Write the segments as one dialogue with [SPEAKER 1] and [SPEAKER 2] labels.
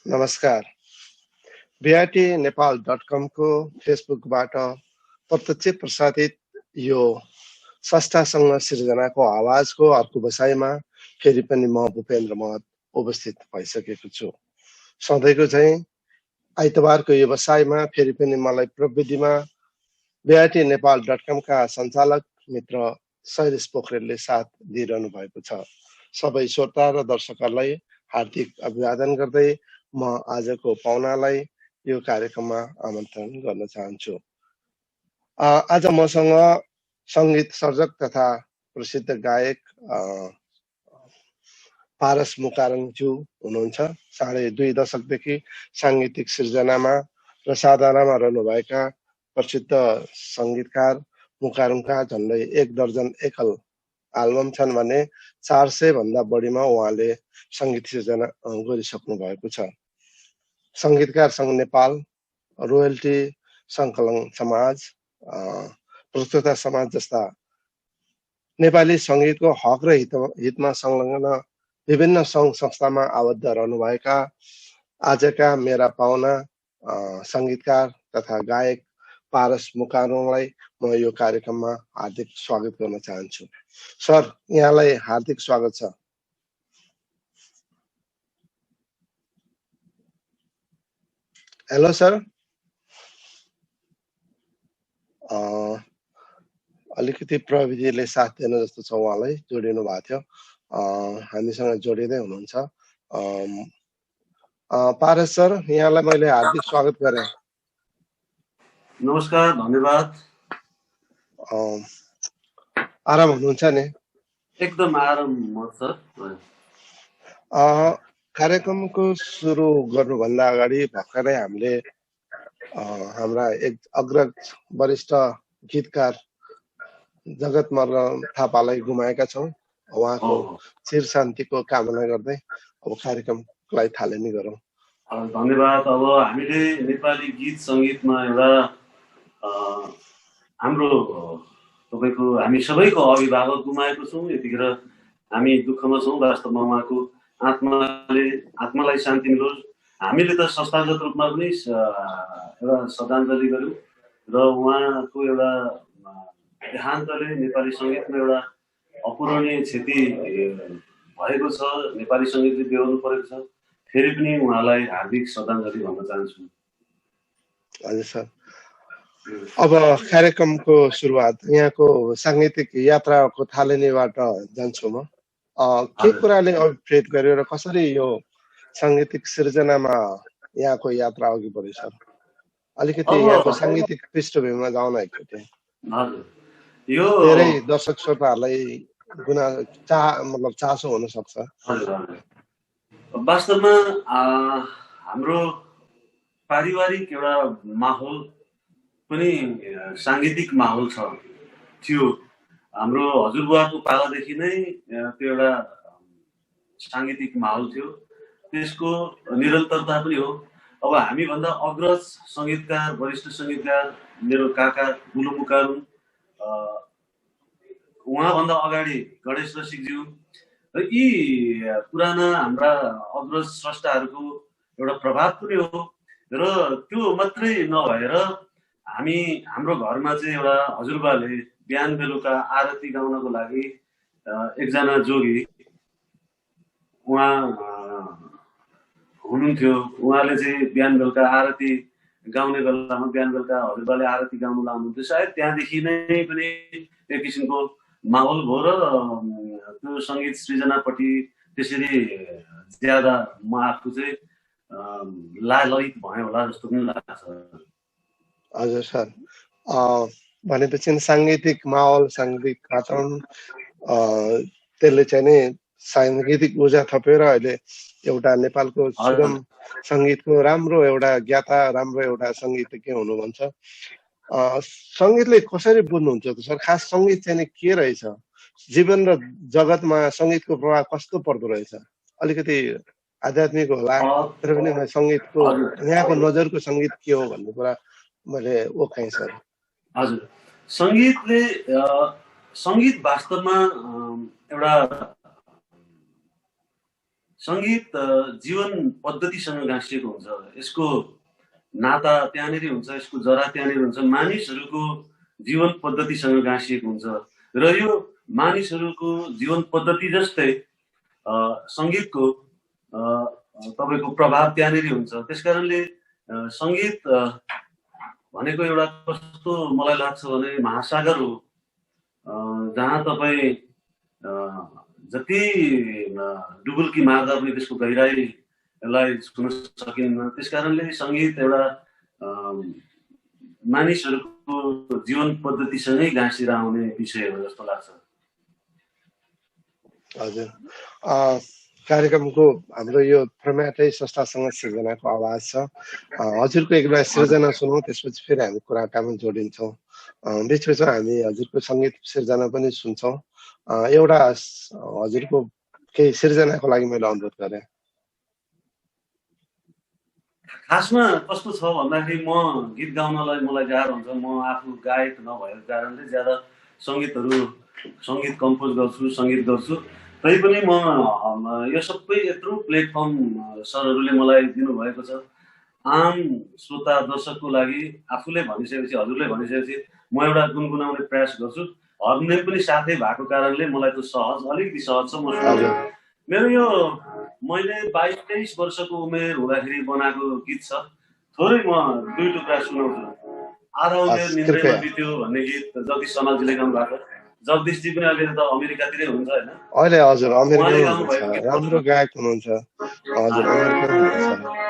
[SPEAKER 1] नमस्कार। BITnepal.com को फेसबुकबाट प्रत्यक्ष प्रसारित यो संस्थासँग सिर्जनाको आवाजको अर्को बसाइमा फेरि पनि म भूपेन्द्र महत उपस्थित भइसकेको छु। सधैँको चाहिँ आइतबारको यो बसाइमा फेरि पनि मलाई प्रविधिमा BITnepal.com का सञ्चालक मित्र शैलेश पोखरेलले साथ दिइरहनु भएको छ। सबै श्रोता र दर्शकहरूलाई हार्दिक अभिवादन गर्दै म आजको पाहुनालाई यो कार्यक्रममा आमन्त्रण गर्न चाहन्छु। आज मसँग सङ्गीत सर्जक तथा प्रसिद्ध गायक पारस मुकारङज्यू हुनुहुन्छ। 2.5 दशकदेखि साङ्गीतिक सिर्जनामा र साधनामा रहनुभएका प्रसिद्ध सङ्गीतकार मुकारङका झन्डै 1 दर्जन एकल एल्बम छन् भने 400 भन्दा बढीमा उहाँले सङ्गीत सिर्जना गरिसक्नु भएको छ। सङ्गीतकार सङ्घ नेपाल, रोयल्टी सङ्कलन समाज, प्रस्तुता समाज जस्ता नेपाली सङ्गीतको हक र हितमा संलग्न विभिन्न सङ्घ संस्थामा आबद्ध रहनुभएका आजका मेरा पाहुना सङ्गीतकार तथा गायक पारस मुकारङलाई म यो कार्यक्रममा हार्दिक स्वागत गर्न चाहन्छु। सर, यहाँलाई हार्दिक स्वागत छ। Hello sir. अलिकति प्रविधिले साथ दिनु जस्तो छ, उहाँलाई जोडिनु भएको थियो, हामीसँग जोडिँदै हुनुहुन्छ। पारस सर, यहाँलाई मैले हार्दिक स्वागत गरेँ।
[SPEAKER 2] नमस्कार, धन्यवाद।
[SPEAKER 1] आराम हुनुहुन्छ नि?
[SPEAKER 2] एकदम आराम सर।
[SPEAKER 1] कार्यक्रमको सुरु गर्नुभन्दा अगाडि भर्खरै हामीले हाम्रा एक अग्रज वरिष्ठ गीतकार जगत मल्ल थापालाई गुमाएका छौँ। उहाँको चिर शान्तिको कामना गर्दै अब कार्यक्रमलाई थालनी गरौँ।
[SPEAKER 2] धन्यवाद। अब हामीले नेपाली गीत सङ्गीतमा एउटा हाम्रो तपाईँको हामी सबैको अभिभावक गुमाएको छौँ। यतिखेर हामी दुःखमा छौँ। वास्तवमा उहाँको आत्मालाई शान्ति मिलोस्। हामीले त संस्थागत रूपमा पनि एउटा श्रद्धाञ्जली गऱ्यौँ र उहाँको एउटा देहान्तले नेपाली सङ्गीतमा एउटा अपूरणीय क्षति भएको छ। नेपाली सङ्गीतले बेहोर्नु परेको छ। फेरि पनि उहाँलाई हार्दिक श्रद्धाञ्जली भन्न चाहन्छु।
[SPEAKER 1] हजुर सर। अब कार्यक्रमको सुरुवात यहाँको साङ्गीतिक यात्राको थालनीबाट जान्छु म। के कुराले अभिप्रेत गर्यो र कसरी यो साङ्गीतिक सिर्जनामा यहाँको यात्रा अघि बढ्यो सर? अलिकति यहाँको साङ्गीतिक पृष्ठभूमिमा जाउँ न एकचोटि।
[SPEAKER 2] यो
[SPEAKER 1] धेरै दर्शक श्रोताहरूलाई मतलब चासो हुन सक्छ।
[SPEAKER 2] वास्तवमा हाम्रो पारिवारिक एउटा माहौल पनि साङ्गीतिक माहौल थियो। हाम्रो हजुरबुवाको पालादेखि नै त्यो एउटा साङ्गीतिक माहौल थियो। त्यसको निरन्तरता पनि हो। अब हामीभन्दा अग्रज सङ्गीतकार, वरिष्ठ सङ्गीतकार मेरो काका बुलु मुकारङ, उहाँभन्दा अगाडि गणेश रसिकज्यू र यी पुराना हाम्रा अग्रज स्रष्टाहरूको एउटा प्रभाव पनि हो। र त्यो मात्रै नभएर हाम्रो घरमा चाहिँ एउटा हजुरबाले बिहान बेलुका आरती गाउनको लागि एकजना जोगी उहाँ हुनुहुन्थ्यो। उहाँले चाहिँ बिहान बेलुका आरती गाउने बेलामा बिहान बेलुका हजुरबाले आरती गाउनु लाउनुहुन्थ्यो। सायद त्यहाँदेखि नै पनि एक किसिमको माहौल भयो र त्यो सङ्गीत सृजनापट्टि त्यसरी ज्यादा म आफू चाहिँ लालयित भएँ होला जस्तो पनि लाग्छ।
[SPEAKER 1] हजुर सर। भनेपछि साङ्गीतिक माहौल, साङ्गीतिक वातावरण त्यसले चाहिँ नि साङ्गीतिक ऊर्जा थप्यो र अहिले एउटा नेपालको सुगम सङ्गीतको राम्रो एउटा ज्ञाता, राम्रो एउटा सङ्गीतज्ञ हुनु भन्छ। सङ्गीतले कसरी बुझ्नुहुन्छ त सर? खास सङ्गीत चाहिँ के रहेछ? जीवन र जगतमा सङ्गीतको प्रभाव कस्तो पर्दो रहेछ? अलिकति आध्यात्मिक होला तर पनि सङ्गीतको यहाँको नजरको सङ्गीत के हो भन्ने कुरा मैले ओखाएँ सर।
[SPEAKER 2] हजुर, सङ्गीत वास्तवमा एउटा सङ्गीत जीवन पद्धतिसँग गाँसिएको हुन्छ। यसको नाता त्यहाँनिर हुन्छ, यसको जरा त्यहाँनिर हुन्छ, मानिसहरूको जीवन पद्धतिसँग गाँसिएको हुन्छ र यो मानिसहरूको जीवन पद्धति जस्तै सङ्गीतको तपाईँको प्रभाव त्यहाँनिर हुन्छ। त्यसकारणले सङ्गीत भनेको एउटा कस्तो मलाई लाग्छ भने महासागर हो, जहाँ तपाईँ जति डुबुल्की मार्दा पनि त्यसको गहिराईलाई छुन सकिन्न। त्यसकारणले सङ्गीत एउटा मानिसहरूको जीवन पद्धतिसँगै गाँसिएर आउने विषय हो जस्तो लाग्छ।
[SPEAKER 1] हजुर, कार्यक्रमको हाम्रो यो फर्मेटै संस्थासँग सृजनाको आवाज छ। हजुरको एक बेला सृजना सुनौँ, त्यसपछि फेरि हामी कुराकानी जोडिन्छौँ। बिचबिचमा हामी हजुरको सङ्गीत सृजना पनि सुन्छौँ। एउटा हजुरको केही सृजनाको लागि मैले अनुरोध गरेँ।
[SPEAKER 2] खासमा कस्तो छ भन्दाखेरि म गीत गाउनलाई मलाई गाह्रो हुन्छ। म आफू गायक नभएको कारणले ज्यादा सङ्गीत कम्पोज गर्छु, सङ्गीत गर्छु। तैपनि म यो सबै यत्रो प्लेटफर्म सरहरूले मलाई दिनुभएको छ। आम श्रोता दर्शकको लागि आफूले भनिसकेपछि, हजुरले भनिसकेपछि म एउटा गुनगुनाउने प्रयास गर्छु। हर्मोनियम पनि साथै भएको कारणले मलाई त अलिकति सहज छ। म मेरो यो मैले 22-23 वर्षको उमेर हुँदाखेरि बनाएको गीत छ। थोरै म 2 टुक्रा सुनाउँछु। आधा उमेर निन्द्रैमा बित्यो भन्ने गीत जगदीश समालजीले गाउनु भएको। जगदीशजी पनि अहिले त अमेरिकातिरै हुनुहुन्छ होइन?
[SPEAKER 1] अहिले हजुर अमेरिकामा हुनुहुन्छ, राम्रो गायक हुनुहुन्छ। हजुर अमेरिकामा हुनुहुन्छ।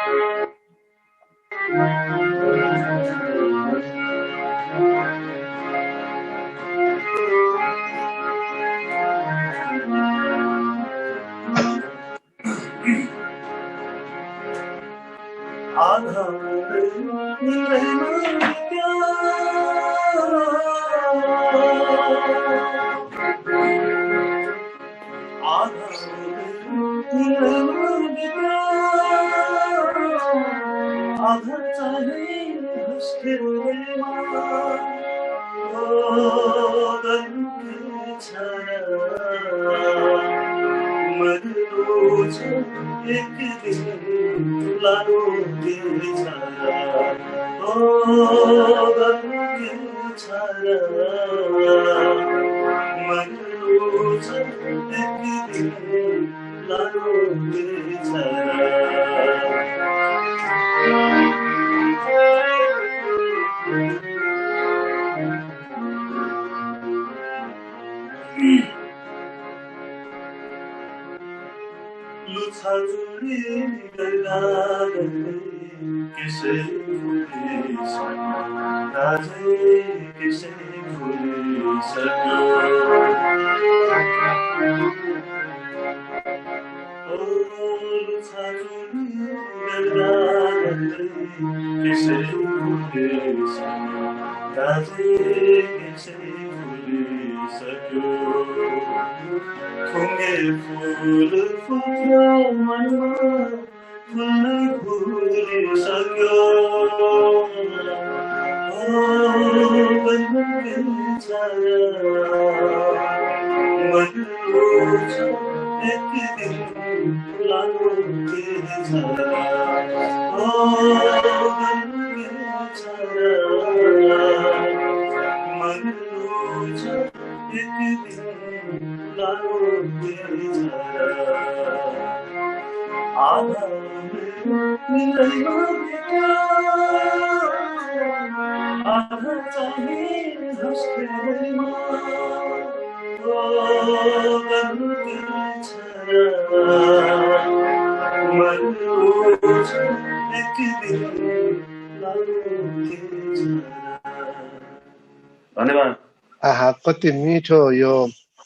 [SPEAKER 2] धन्यवाद।
[SPEAKER 1] आहा, कति मिठो, यो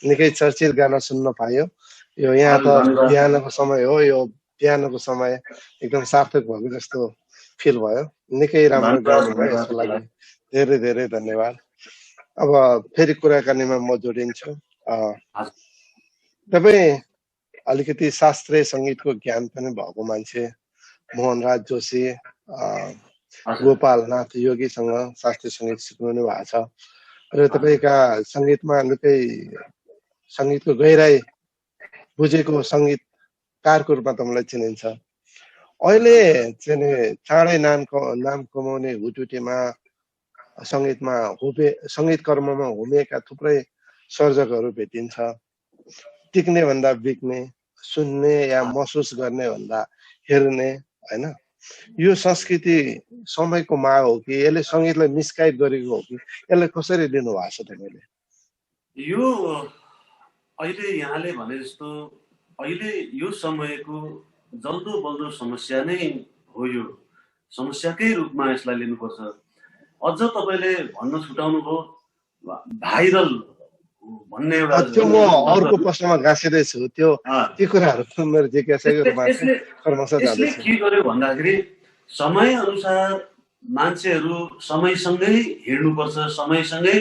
[SPEAKER 1] निकै चर्चित गाना सुन्न पायो। यो यहाँ त बिहानको समय हो, यो बिहानको समय एकदम सार्थक भएको जस्तो फिल भयो। निकै राम्रो गाउनु भयो, यसको लागि धेरै धेरै धन्यवाद। अब फेरि कुराकानीमा म जोडिन्छु। तपाईँ अलिकति शास्त्रीय सङ्गीतको ज्ञान पनि भएको मान्छे, मोहनराज जोशी, गोपालनाथ योगीसँग शास्त्रीय सङ्गीत सिक्नु भएको छ र तपाईँका सङ्गीतमा निकै सङ्गीतको गहिराई बुझेको सङ्गीत कारको रूपमा तपाईँलाई चिनिन्छ। अहिले चाहिँ नि चाँडै नाम कमाउने हुटुटीमा सङ्गीतमा सङ्गीत कर्ममा हुमिएका थुप्रै सर्जकहरू भेटिन्छ। टिक्ने भन्दा बिक्ने, सुन्ने या महसुस गर्ने भन्दा हेर्ने, होइन? यो संस्कृति समयको माग हो कि यसले सङ्गीतलाई मिसगाइड गरेको हो कि यसलाई कसरी लिनु भएको छ तपाईँले?
[SPEAKER 2] यो अहिले यहाँले भने जस्तो अहिले यो समयको जल्दो बल्दो समस्या नै हो। यो समस्याकै रूपमा यसलाई लिनुपर्छ। अझ तपाईँले भन्न छुटाउनु भयो भाइरल भन्ने एउटा
[SPEAKER 1] त्यो म अर्को प्रश्नमा गाँसिँदैछु। त्यो कुराहरू मेरो जिज्ञासाको रूपमा
[SPEAKER 2] यसले के गर्यो भन्दाखेरि समय अनुसार मान्छेहरू समयसँगै हिँड्नुपर्छ, समयसँगै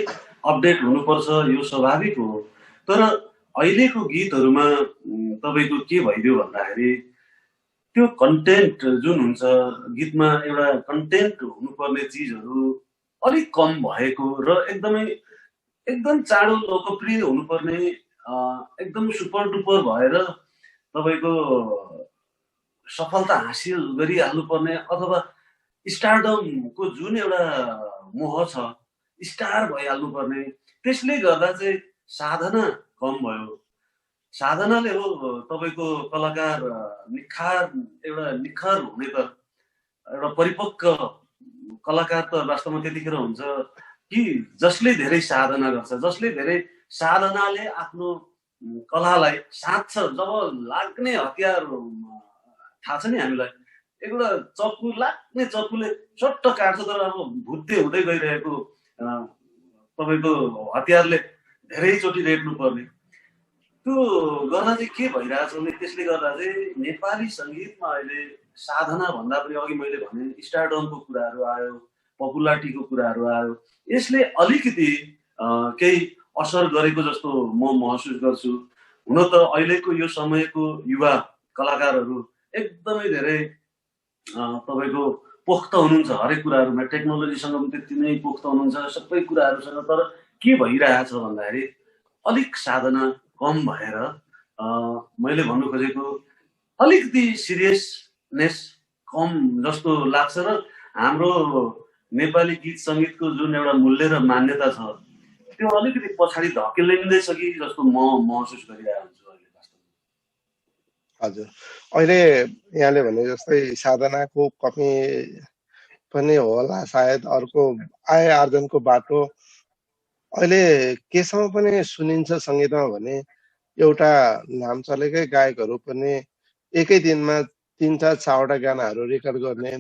[SPEAKER 2] अपडेट हुनुपर्छ, यो स्वाभाविक हो। तर अहिलेको गीतहरूमा तपाईँको के भइदियो भन्दाखेरि त्यो कन्टेन्ट जुन हुन्छ गीतमा एउटा कन्टेन्ट हुनुपर्ने चिजहरू अलिक कम भएको र एकदम चाँडो लोकप्रिय हुनुपर्ने एकदम सुपर डुपर भएर तपाईँको सफलता हासिल गरिहाल्नुपर्ने अथवा स्टारडमको जुन एउटा मोह छ, स्टार भइहाल्नुपर्ने, त्यसले गर्दा चाहिँ साधना कम भयो। साधनाले हो तपाईँको कलाकार निखार हुने त एउटा परिपक्व कलाकार त वास्तवमा त्यतिखेर हुन्छ कि जसले धेरै साधना गर्छ, जसले धेरै साधनाले आफ्नो कलालाई साँच्छ। जब लाग्ने हतियार थाहा छ नि हामीलाई, एउटा चक्कु लाग्ने चक्कुले सट्ट काट्छ, तर अब भुत्ते हुँदै गइरहेको तपाईँको हतियारले धेरैचोटि रेट्नु पर्ने। त्यो गर्दा चाहिँ के भइरहेछ भने त्यसले गर्दा चाहिँ नेपाली सङ्गीतमा अहिले साधना भन्दा पनि अघि मैले भने स्टारडमको कुराहरू आयो, पपुलारिटीको कुराहरू आयो। यसले अलिकति केही असर गरेको जस्तो म महसुस गर्छु। हुन त अहिलेको यो समयको युवा कलाकारहरू एकदमै धेरै तपाईँको पोख्त हुनुहुन्छ हरेक कुराहरूमा, टेक्नोलोजीसँग पनि त्यति नै पोख्त हुनुहुन्छ सबै कुराहरूसँग। तर के भइरहेछ भन्दाखेरि अलिक साधना कम भएर मैले भन्नु खोजेको अलिकति सिरियसनेस कम जस्तो लाग्छ र हाम्रो नेपाली गीत सङ्गीतको जुन एउटा मूल्य र मान्यता छ त्यो अलिकति पछाडि धकेलिँदैछ कि जस्तो म महसुस गरिरहेको हुन्छु अहिले वास्तवमा।
[SPEAKER 1] हजुर, अहिले यहाँले भने जस्तै साधनाको कमी पनि होला सायद, अर्को आय आर्जनको बाटो अहिले केसम्म पनि सुनिन्छ सङ्गीतमा भने एउटा नाम चलेकै गायकहरू पनि एकै दिनमा 3-4 6वटा गानाहरू रेकर्ड गर्ने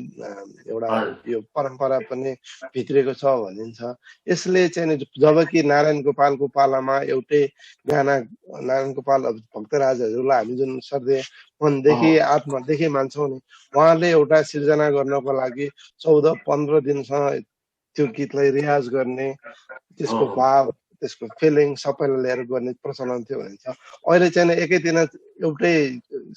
[SPEAKER 1] एउटा यो परम्परा पनि भित्रिएको छ भनिन्छ। यसले चाहिँ जबकि नारायण गोपालको पालामा एउटै गाना, नारायण गोपाल भक्तराज हजुरलाई हामी जुन श्रद्धेय मनदेखि आत्मादेखि मान्छौँ नि, उहाँले एउटा सिर्जना गर्नको लागि 14-15 दिनसम्म त्यो गीतलाई रियाज गर्ने, त्यसको भाव, त्यसको फिलिङ सबैलाई लिएर गर्ने प्रचलन थियो भनिन्छ। अहिले चाहिँ एकै दिन एउटै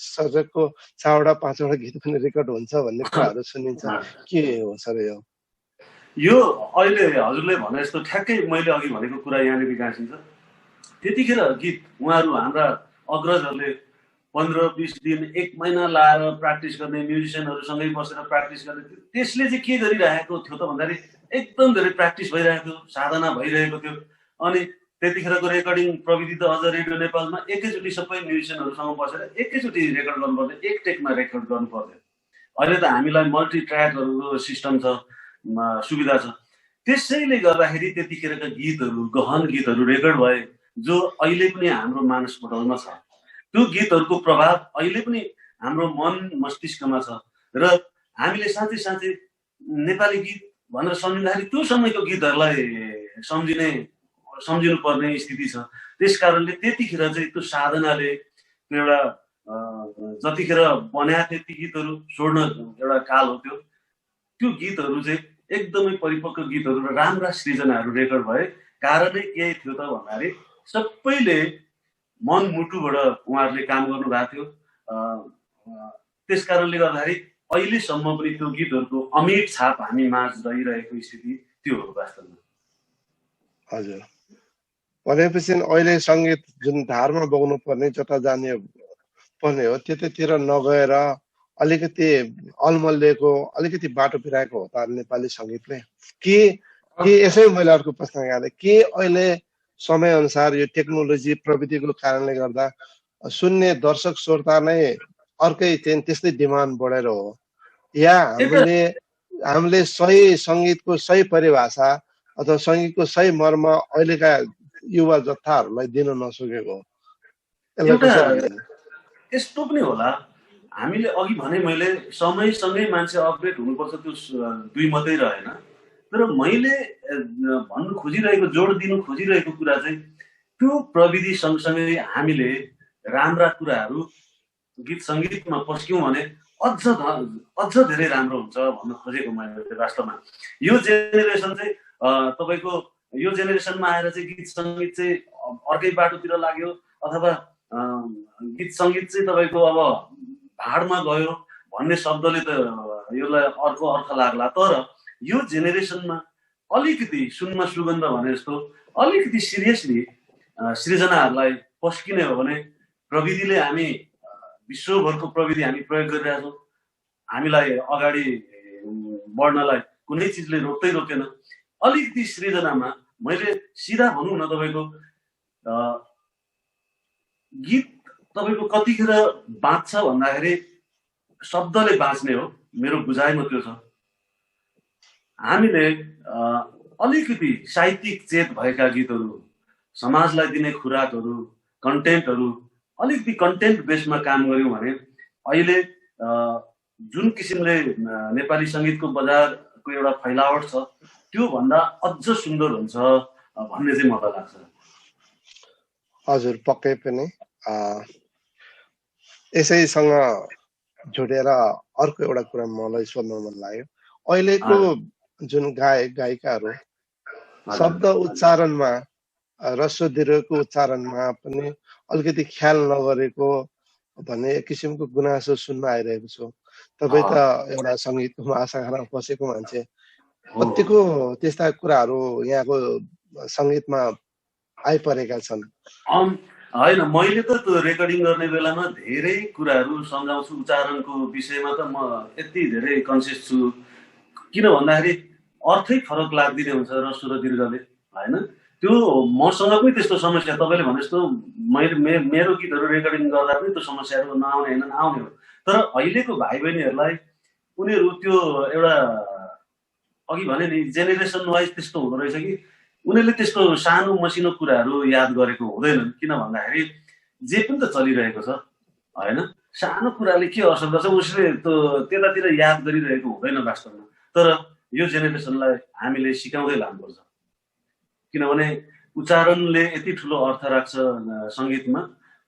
[SPEAKER 1] सर्जकको 4वटा 5वटा गीत पनि रेकर्ड हुन्छ भन्ने कुराहरू सुनिन्छ। के हो सर
[SPEAKER 2] यो अहिले हजुरले भने जस्तो ठ्याक्कै मैले अघि भनेको कुरा यहाँनिर गाँसिन्छ। त्यतिखेर गीत उहाँहरू हाम्रा अग्रजहरूले 15-20 दिन 1 महिना लाएर प्र्याक्टिस गर्ने, म्युजिसियनहरूसँगै बसेर प्र्याक्टिस गर्ने। त्यसले चाहिँ के गरिरहेको थियो त भन्दाखेरि एकदम धेरै प्र्याक्टिस भइरहेको थियो, साधना भइरहेको थियो। अनि त्यतिखेरको रेकर्डिङ प्रविधि त अझ रेडियो नेपालमा एकैचोटि सबै म्युजिसियनहरूसँग बसेर एकैचोटि रेकर्ड गर्नुपर्ने, एक टेकमा रेकर्ड गर्नुपर्ने। अहिले त हामीलाई मल्टी ट्र्याकहरूको सिस्टम छ, सुविधा छ। त्यसैले गर्दाखेरि त्यतिखेरका गीतहरू, गहन गीतहरू रेकर्ड भए जो अहिले पनि हाम्रो मानसपटलमा छ। त्यो गीतहरूको प्रभाव अहिले पनि हाम्रो मन मस्तिष्कमा छ र हामीले साँच्चै साँच्चै नेपाली गीत भनेर सम्झिँदाखेरि त्यो समयको गीतहरूलाई सम्झिनुपर्ने स्थिति छ। त्यस कारणले त्यतिखेर चाहिँ त्यो साधनाले त्यो एउटा जतिखेर बनाए त्यति गीतहरू छोड्न एउटा काल हो त्यो। त्यो गीतहरू चाहिँ एकदमै परिपक्व गीतहरू र राम्रा सृजनाहरू रेकर्ड भए। कारणै के थियो त भन्दाखेरि सबैले मन मुटुबाट उहाँहरूले काम गर्नुभएको थियो। त्यस कारणले गर्दाखेरि अहिलेसम्म पनि त्यो गीतहरूको अमिट छाप हामी माझ रहिरहेको स्थिति त्यो हो वास्तवमा।
[SPEAKER 1] हजुर, भनेपछि अहिले सङ्गीत जुन धारमा बग्नु पर्ने, जता जाने पर्ने हो त्यतैतिर नगएर अलिकति अलमल्लिएको अलिकति बाटो बिराएको हो त नेपाली सङ्गीतले के यसै मैले अर्को प्रश्न गालेँ के अहिले समयअनुसार यो टेक्नोलोजी प्रविधिको कारणले गर्दा सुन्ने दर्शक श्रोता नै अर्कै चाहिँ त्यस्तै डिमान्ड बढेर हो या हामीले सही सङ्गीतको सही परिभाषा अथवा सङ्गीतको सही मर्म अहिलेका युवा जत्थाहरूलाई दिन नसकेको हो
[SPEAKER 2] यस्तो पनि होला हामीले अघि भने मैले समयसँगै मान्छे अपडेट हुनुपर्छ त्यो दुई मात्रै रहेन तर मैले भन्नु खोजिरहेको जोड दिनु खोजिरहेको कुरा चाहिँ त्यो प्रविधि सँगसँगै हामीले राम्रा कुराहरू गीत सङ्गीतमा पस्क्यौँ भने अझ धेरै राम्रो हुन्छ भन्न खोजेको मैले वास्तवमा यो जेनेरेसन चाहिँ तपाईँको यो जेनेरेसनमा आएर चाहिँ गीत सङ्गीत चाहिँ अर्कै बाटोतिर लाग्यो अथवा गीत सङ्गीत चाहिँ तपाईँको अब भाडमा गयो भन्ने शब्दले त यसलाई अर्को अर्थ लाग्ला तर यो जेनेरेसनमा अलिकति सुनमा सुगन्ध भने जस्तो अलिकति सिरियसली सृजनाहरूलाई पस्किने हो भने प्रविधिले हामी विश्वभरको प्रविधि हामी प्रयोग गरिरहेका छौँ हामीलाई अगाडि बढ्नलाई कुनै चिजले रोकेन अलिकति सृजनामा मैले सिधा भनौँ न तपाईँको गीत तपाईँको कतिखेर बाँच्छ भन्दाखेरि शब्दले बाँच्ने हो मेरो बुझाइमा त्यो छ हामीले अलिकति साहित्यिक चेत भएका गीतहरू समाजलाई दिने खुराकहरू कन्टेन्टहरू अलिकति कन्टेन्ट बेसमा काम गऱ्यौँ भने अहिले जुन किसिमले नेपाली सङ्गीतको बजारको एउटा फैलावट छ त्यो भन्दा अझ सुन्दर हुन्छ भन्ने चाहिँ मलाई लाग्छ
[SPEAKER 1] हजुर पक्कै पनि यसैसँग जोडेर अर्को एउटा कुरा मलाई सोध्न मन लाग्यो अहिलेको जुन गायक गायिकाहरू शब्द उच्चारणमा ह्रस्व दीर्घको उच्चारणमा पनि अलिकति ख्याल नगरेको भन्ने एक किसिमको गुनासो सुन्न आइरहेको छु तपाईँ त एउटा सङ्गीतको महासागरमा बसेको मान्छे कतिको त्यस्ता कुराहरू यहाँको सङ्गीतमा आइपरेका छन्
[SPEAKER 2] होइन मैले त त्यो रेकर्डिङ गर्ने बेलामा धेरै कुराहरू सम्झाउँछु उच्चारणको विषयमा त म यति धेरै कन्सियस छु किन भन्दाखेरि अर्थै फरक लाग्दिने हुन्छ ह्रस्व र दीर्घले होइन त्यो मसँग पनि त्यस्तो समस्या तपाईँले भने जस्तो मेरो गीतहरू रेकर्डिङ गर्दा पनि त्यो समस्याहरू नआउने होइन आउने हो तर अहिलेको भाइ बहिनीहरूलाई उनीहरू त्यो एउटा अघि भने नि जेनेरेसन वाइज त्यस्तो हुँदो रहेछ कि उनीहरूले त्यस्तो सानो मसिनो कुराहरू याद गरेको हुँदैनन् किन भन्दाखेरि जे पनि त चलिरहेको छ होइन सानो कुराले के असर गर्छ उसले त्यो त्यतातिर याद गरिरहेको हुँदैन वास्तवमा तर यो जेनेरेसनलाई हामीले सिकाउँदै लानुपर्छ किनभने उच्चारणले यति ठुलो अर्थ राख्छ सङ्गीतमा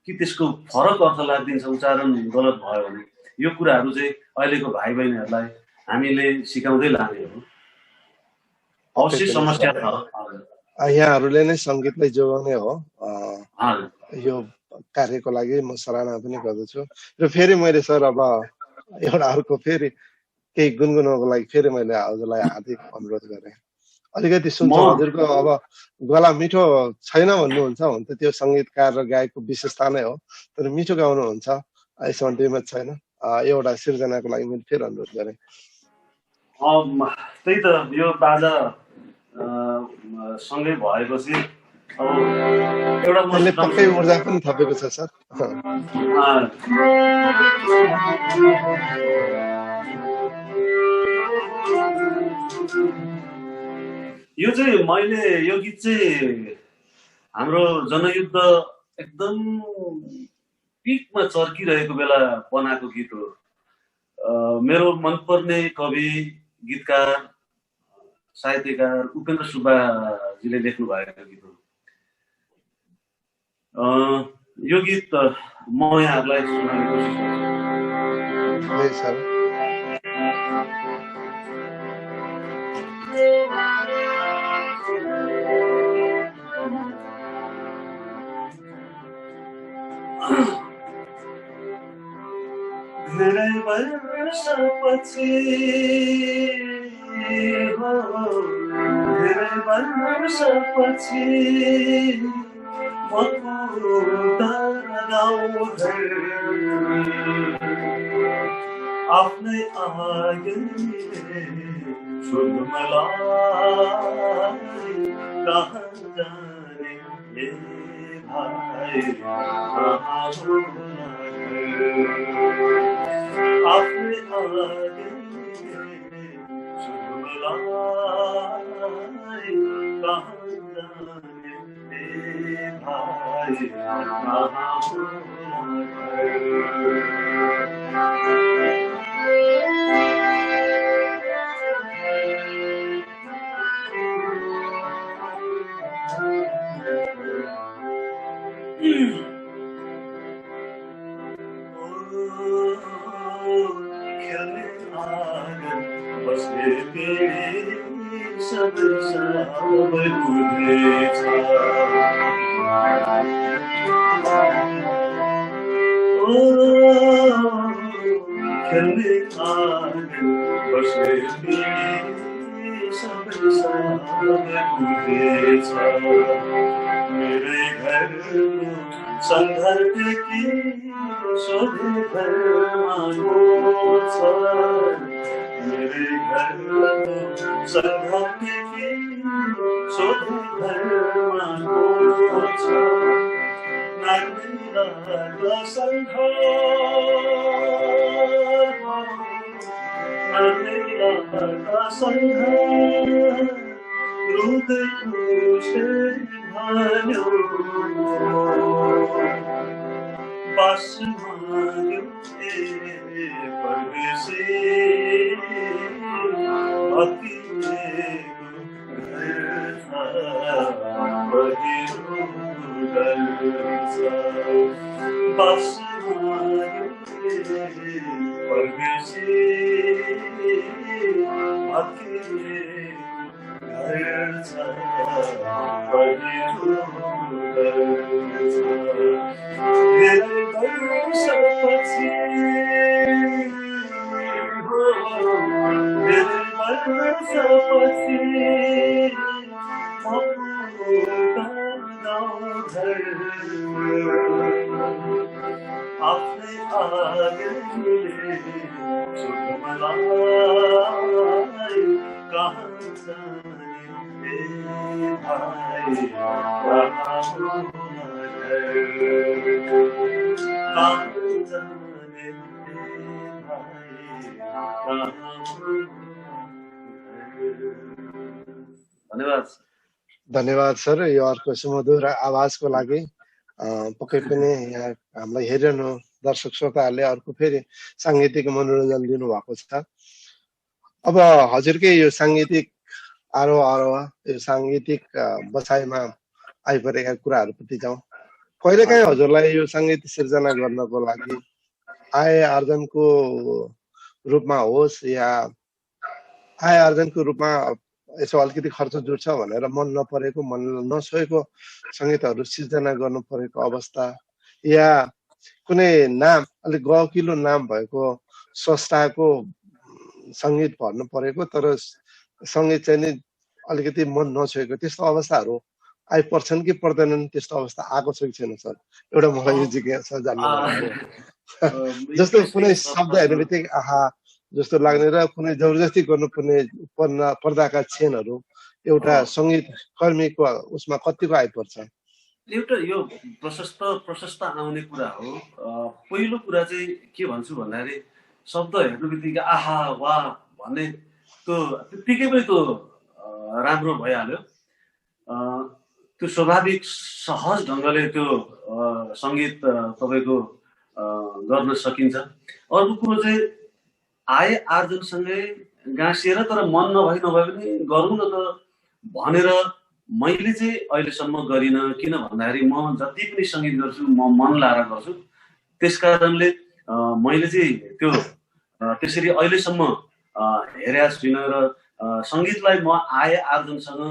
[SPEAKER 2] कि त्यसको फरक अर्थ लाग्दिन्छ उच्चारण गलत भयो भने यो कुराहरू चाहिँ अहिलेको भाइ बहिनीहरूलाई हामीले सिकाउँदै लाने हो अवश्य समस्या छ
[SPEAKER 1] यहाँहरूले नै सङ्गीतलाई जोगाउने हो यो कार्यको लागि म सराहना पनि गर्दछु र फेरि मैले सर अब एउटा अर्को फेरि केही गुनगुनाउनको लागि फेरि मैले हजुरलाई हार्दिक अनुरोध गरेँ अलिकति सुन्छ हजुरको अब गला मिठो छैन भन्नुहुन्छ हुन त त्यो सङ्गीतकार र गायकको विशेषता नै हो तर मिठो गाउनुहुन्छ यसमा दुईमत छैन एउटा सिर्जनाको लागि मैले फेरि अनुरोध गरेँ
[SPEAKER 2] त्यही त यो बाजा सँगै भएपछि एउटा
[SPEAKER 1] पक्कै ऊर्जा पनि थपेको छ सर
[SPEAKER 2] यो चाहिँ मैले यो गीत चाहिँ हाम्रो जनयुद्ध एकदम पिकमा चर्किरहेको बेला बनाएको गीत हो मेरो मनपर्ने कवि गीतकार साहित्यकार उपेन्द्र सुब्बाजीले लेख्नु भएको गीत हो यो गीत म यहाँहरूलाई सुनाउने कोसिस गर्छु धेरै वर्षपछि हो धेरै वर्षपछि म आफ्नै आँगनले सोध्नु मलाई कहाँ जाने ए भाइ कहाँ आफ्नै आँगनले सोध्नु मलाई कहाँ जाने ए भाइ कहाँ खेल्ने आँगन बस्ने पिँढी सबै बुझ्नेछ खेल्ने आँगन बस्ने पिँढी सबै बुझ्नेछ मेरै घरको सङ्घर्षकी सोधे घरमा छ मेरै घरको सङ्घर्षकी सोधे घरमा छ नाग्दै लाग्ला सङ्घार नाग्दै लाग्ला सङ्घार रुँदै भन्यो बास माग्यो परदेशी अतिको पहिरो डल्छ बास माग्यो परदेशी अतिको आफ्नै आँगनले सोध्नु मलाई कहाँ जाने भाइ कहाँ जाने भाइ धन्यवाद
[SPEAKER 1] धन्यवाद सर यो अर्को सुमधुर आवाजको लागि। पक्कै पनि यहाँ हामीलाई हेरिरहनु दर्शक श्रोताहरूले अर्को फेरि साङ्गीतिक मनोरञ्जन दिनुभएको छ। अब हजुरकै यो साङ्गीतिक आरोह यो साङ्गीतिक बसाइमा आइपरेका कुराहरूप्रति जाउँ। कहिलेकाहीँ हजुरलाई यो सङ्गीत सिर्जना गर्नको लागि आय आर्जनको रूपमा होस् या आय आर्जनको रूपमा यसो अलिकति खर्च जुट्छ भनेर मन नपरेको मन नछोएको सङ्गीतहरू सिर्जना गर्नु परेको अवस्था या कुनै नाम अलिक गहकिलो नाम भएको संस्थाको सङ्गीत भर्नु परेको तर सङ्गीत चाहिँ नि अलिकति मन नछोएको त्यस्तो अवस्थाहरू आइपर्छन् कि पर्दैनन्? त्यस्तो अवस्था आएको छ कि छैन सर? एउटा मलाई यो जिज्ञासा जान्नु जस्तो कुनै शब्द हेर्ने बित्तिकै आहा जस्तो लाग्ने र कुनै जबरजस्ती गर्नुपर्ने पर्दाका क्षणहरू एउटा सङ्गीत कर्मीको उसमा कतिको आइपर्छ?
[SPEAKER 2] एउटा यो प्रशस्त आउने कुरा हो। पहिलो कुरा चाहिँ के भन्छु भन्दाखेरि शब्द हेर्नु बित्तिकै आहा वा भन्ने त्यो त्यत्तिकै पनि त्यो राम्रो भइहाल्यो। त्यो स्वाभाविक सहज ढङ्गले त्यो सङ्गीत तपाईँको गर्न सकिन्छ। अर्को कुरो चाहिँ आय आर्जनसँगै गाँसिएर तर मन नभए पनि गरौँ न त भनेर मैले चाहिँ अहिलेसम्म गरिनँ। किन भन्दाखेरि म जति पनि सङ्गीत गर्छु म मन लाएर गर्छु। त्यस कारणले मैले चाहिँ त्यो त्यसरी अहिलेसम्म हेरेको छुइनँ र सङ्गीतलाई म आय आर्जनसँग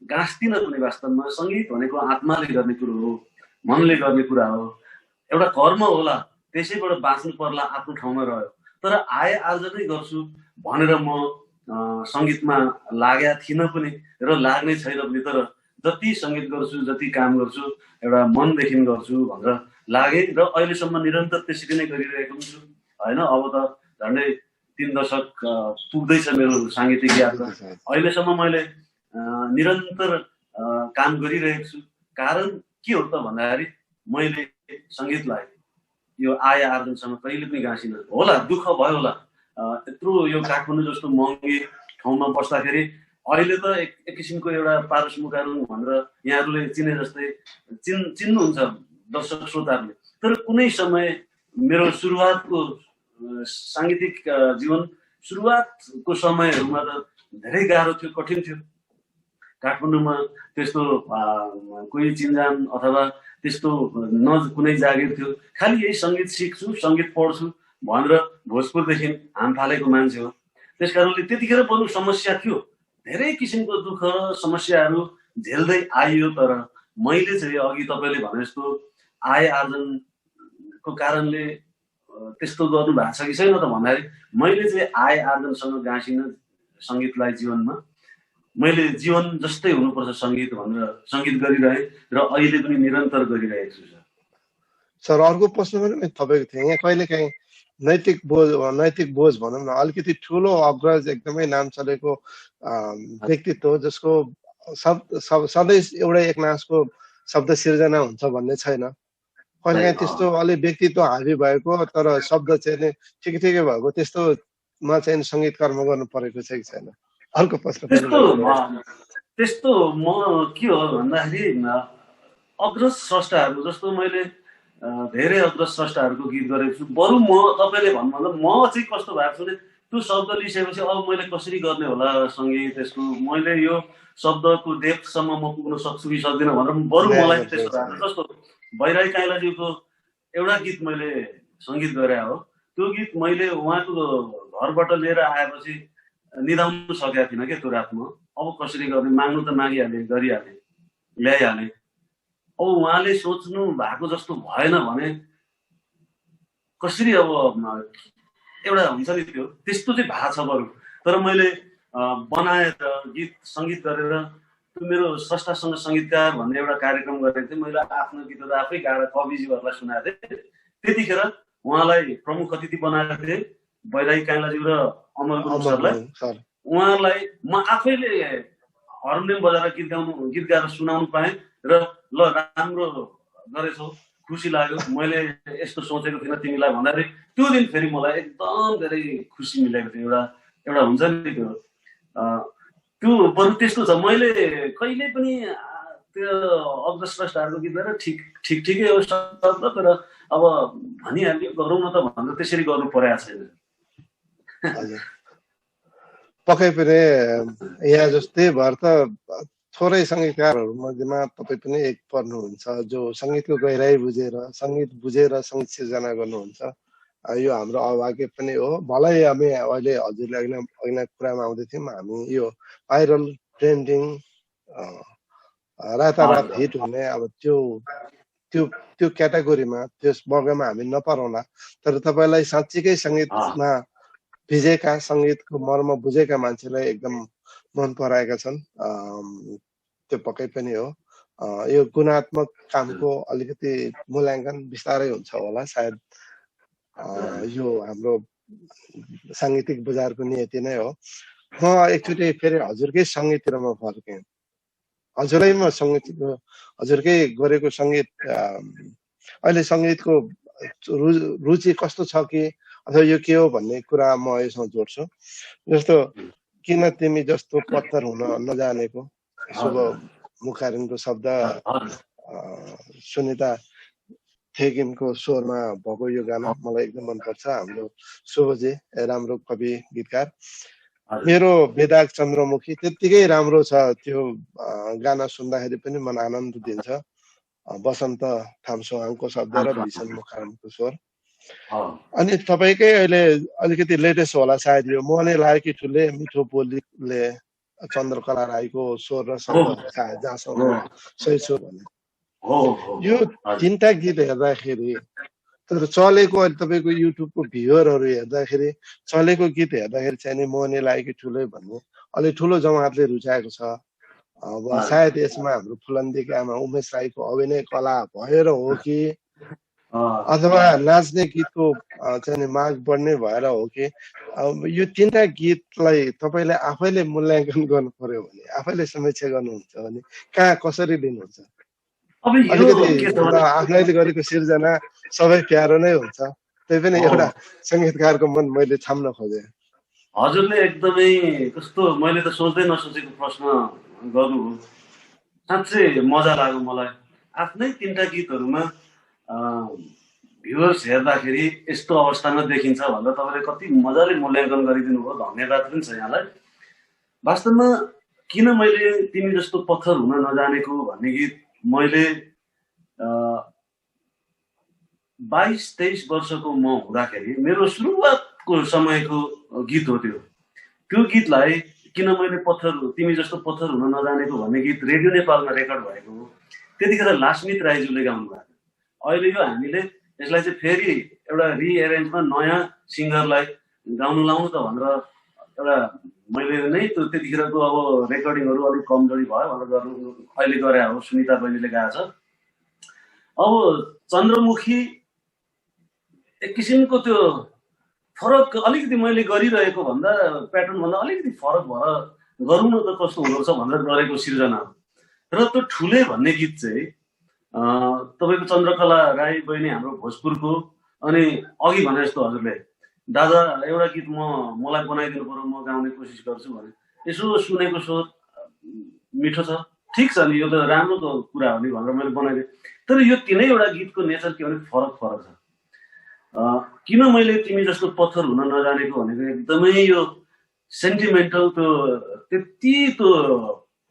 [SPEAKER 2] गाँस्दिनँ पनि। वास्तवमा सङ्गीत भनेको आत्माले गर्ने कुरो हो, मनले गर्ने कुरा हो, एउटा कर्म होला, त्यसैबाट बाँच्नु पर्ला, आफ्नो ठाउँमा रह्यो। तर आय आर्जनै गर्छु भनेर म सङ्गीतमा लागेका थिइनँ पनि र लाग्ने छैन पनि। तर जति सङ्गीत गर्छु जति काम गर्छु एउटा मनदेखि गर्छु भनेर लागे र अहिलेसम्म निरन्तर त्यसरी नै गरिरहेको छु होइन। अब त झन्डै 3 दशक पुग्दैछ मेरो साङ्गीतिक यात्रा। अहिलेसम्म मैले निरन्तर काम गरिरहेको छु। कारण के हो त भन्दाखेरि मैले सङ्गीतलाई यो आय आर्जनसँग कहिले पनि गाँसिन होला। दुःख भयो होला यत्रो यो काठमाडौँ जस्तो महँगी ठाउँमा बस्दाखेरि। अहिले त एक किसिमको एउटा पारस मुकारुङ भनेर यहाँहरूले चिने जस्तै चिन्नुहुन्छ दर्शक श्रोताहरूले। तर कुनै समय मेरो सुरुवातको साङ्गीतिक जीवन सुरुवातको समयहरूमा त धेरै गाह्रो थियो, कठिन थियो। काठमाडौँमा त्यस्तो कोही चिन्जान अथवा त्यस्तो न कुनै जागिर थियो। खालि यही सङ्गीत सिक्छु सङ्गीत पढ्छु भनेर भोजपुरदेखि हाम फालेको मान्छे हो। त्यस कारणले त्यतिखेर बरु समस्या थियो, धेरै किसिमको दुःख र समस्याहरू झेल्दै आइयो। तर मैले चाहिँ अघि तपाईँले भने जस्तो आय आर्जनको कारणले त्यस्तो गर्नु भएको छ कि छैन त भन्दाखेरि मैले चाहिँ आय आर्जनसँग गाँसिन सङ्गीतलाई। जीवनमा मैले जीवन जस्तै हुनुपर्छ सङ्गीत भनेर सङ्गीत गरिरहेँ र अहिले पनि निरन्तर गरिरहेको छु।
[SPEAKER 1] सर अर्को प्रश्न पनि तपाईँको थियो यहाँ कहिलेकाहीँ नैतिक बोझ भनौँ न अलिकति ठुलो अग्रज एकदमै नाम चलेको व्यक्तित्व जसको सधैँ एउटै एकनासको शब्द सिर्जना हुन्छ भन्ने छैन। कहिलेकाहीँ त्यस्तो अलि व्यक्तित्व हाबी भएको तर शब्द चाहिँ ठिकै ठिकै भएको त्यस्तोमा चाहिँ सङ्गीत कर्म गर्नु परेको छ कि छैन? अर्को प्रश्न
[SPEAKER 2] त्यस्तो म के हो भन्दाखेरि अग्रज स्रष्टाहरू जस्तो मैले धेरै अग्रज स्रष्टाहरूको गीत गरेको छु। बरु म तपाईँले भन्नुभन्दा म चाहिँ कस्तो भएको छु भने त्यो शब्द लिइसकेपछि अब मैले कसरी गर्ने होला सङ्गीत, त्यसको मैले यो शब्दको डेप्थसम्म म पुग्न सक्छु कि सक्दिनँ भनेर बरु मलाई त्यस्तो भएको। जस्तो भैराई काइलाज्यूको एउटा गीत मैले सङ्गीत गरे हो। त्यो गीत मैले उहाँको घरबाट लिएर आएपछि निदाउनु सकेको थिइनँ क्या त्यो रातमा। अब कसरी गर्ने, माग्नु त मागिहालेँ, गरिहालेँ, ल्याइहालेँ। अब उहाँले सोच्नु भएको जस्तो भएन भने कसरी अब एउटा हुन्छ नि त्यो त्यस्तो चाहिँ भएको छ बरु। तर मैले बनाएर गीत सङ्गीत गरेर त्यो मेरो स्रष्टासँग सङ्गीतकार भन्ने एउटा कार्यक्रम गरेको थिएँ। मैले आफ्नो गीतहरू आफै गाएर कविजीहरूलाई सुनाएको थिएँ। त्यतिखेर उहाँलाई प्रमुख अतिथि बनाएको थिएँ, भैराई काइलाज्यू र अमर गुरुङ सरलाई। उहाँलाई म आफैले हार्मोनियम बजाएर गीत गाएर सुनाउनु पाएँ र ल राम्रो गरेछौ, खुसी लाग्यो, मैले यस्तो सोचेको थिइनँ तिमीलाई भन्दाखेरि त्यो दिन फेरि मलाई एकदम धेरै खुसी मिलेको थियो। एउटा हुन्छ नि त्यो बरु त्यस्तो छ। मैले कहिले पनि त्यो अग्रज स्रष्टाहरूको गीत गरेर ठिकै हो शब्द, तर अब भनिहाल्यो गरौँ न त भनेर त्यसरी गर्नु परेको छैन।
[SPEAKER 1] पक्कै पनि यहाँ जस्तै भएर त थोरै सङ्गीतकारहरू मध्येमा तपाईँ पनि एक पर्नुहुन्छ जो सङ्गीतको गहिराई बुझेर सङ्गीत सिर्जना गर्नुहुन्छ। यो हाम्रो अभाग्य पनि हो। भलै हामी अहिले हजुरले अघिल्लो कुरामा आउँदै थियौँ, हामी यो भाइरल ट्रेन्डिङ रातारात हिट हुने अब त्यो क्याटेगोरीमा त्यस वर्गमा हामी नपरौँला। तर तपाईँलाई साँच्चीकै सङ्गीतमा भिजेका सङ्गीतको मर्म बुझेका मान्छेलाई एकदम मन पराएका छन्। त्यो पक्कै पनि हो। यो गुणात्मक कामको अलिकति मूल्याङ्कन बिस्तारै हुन्छ होला सायद। यो हाम्रो साङ्गीतिक बजारको नियति नै हो। म एकचोटि फेरि हजुरकै सङ्गीततिर म फर्केँ। हजुरकै गरेको सङ्गीत अहिले सङ्गीतको रुचि कस्तो छ कि अथवा यो के हो भन्ने कुरा म यसमा जोड्छु। जस्तो किन तिमी जस्तो पत्थर हुन नजानेको शुभ मुखारिनको शब्द सुनिता थेगिमको स्वरमा भएको यो गाना मलाई एकदम मनपर्छ। हाम्रो शुभजी राम्रो कवि गीतकार। मेरो बेदाग चन्द्रमुखी त्यत्तिकै राम्रो छ। त्यो गाना सुन्दाखेरि पनि मन आनन्द दिन्छ। बसन्त थामसोहाङको शब्द र भीषण मुखारमको स्वर। अनि तपाईँकै अहिले अलिकति लेटेस्ट होला सायद यो मोहनै लाएकी ठुले मिठो बोलीले चन्द्रकला राईको स्वर र शब्द जहाँसम्म सही छु भने यो तिनवटा गीत हेर्दाखेरि तर चलेको अहिले तपाईँको युट्युबको भ्युअरहरू हेर्दाखेरि चलेको गीत हेर्दाखेरि चाहिँ नि मोहनै लाएकी ठुलै भन्ने अलि ठुलो जमातले रुचाएको छ। अब सायद यसमा हाम्रो फुलन्देकी आमा उमेश राईको अभिनय कला भएर हो कि अथवा नाच्ने गीतको चाहिँ माग बढ्ने भएर हो कि यो तीनटा गीतलाई तपाईँले आफैले मूल्याङ्कन गर्नु पर्यो भने आफैले समीक्षा गर्नुहुन्छ भने कहाँ कसरी लिनुहुन्छ? अलिकति आफैले गरेको सिर्जना सबै प्यारो नै हुन्छ, त्यही पनि एउटा संगीतकारको मन मैले छाम्न खोजेँ।
[SPEAKER 2] हजुरले एकदमै कस्तो मैले त सोच्दै नसोचेको प्रश्न गर्नु हो। साँच्चै मजा लाग्यो मलाई। आफ्नै तीनटा गीतहरूमा भ्युवर्स हेर्दाखेरि यस्तो अवस्थामा देखिन्छ भनेर तपाईँले कति मजाले मूल्याङ्कन गरिदिनु भयो, धन्यवाद पनि छ यहाँलाई। वास्तवमा किन मैले तिमी जस्तो पत्थर हुन नजानेको भन्ने गीत मैले 22-23 वर्षको म हुँदाखेरि मेरो सुरुवातको समयको गीत हो त्यो। त्यो गीतलाई किन मैले तिमी जस्तो पत्थर हुन नजानेको भन्ने गीत रेडियो नेपालमा रेकर्ड भएको हो। त्यतिखेर लास्मित राईज्यूले गाउनु भएको। अहिले यो हामीले यसलाई चाहिँ फेरि एउटा रिएरेन्जमा नयाँ सिङ्गरलाई गाउनु लाउनु त भनेर एउटा मैले नै त्यतिखेरको अब रेकर्डिङहरू अलिक कमजोरी भयो भनेर गर्नु अहिले गरे हो। सुनिता बहिनीले गाएछ। अब चन्द्रमुखी एक किसिमको त्यो फरक अलिकति मैले गरिरहेको भन्दा प्याटर्न भन्दा अलिकति फरक भएर गरौँ न त कस्तो हुँदो रहेछ भनेर गरेको सिर्जना हो। र त्यो ठुले भन्ने गीत चाहिँ तपाईँको चन्द्रकला राई बहिनी हाम्रो भोजपुरको, अनि अघि भने जस्तो हजुरले दादा एउटा गीत मलाई बनाइदिनु पर्यो, म गाउने कोसिस गर्छु भने यसो सुनेको स्वर मिठो छ, ठिक छ नि, यो त राम्रो कुरा हो नि भनेर मैले बनाइदिएँ। तर यो तीनैवटा गीतको नेचर के भने फरक छ। किन मैले तिमी जस्तो पत्थर हुन नजानेको भनेको एकदमै यो सेन्टिमेन्टल त्यति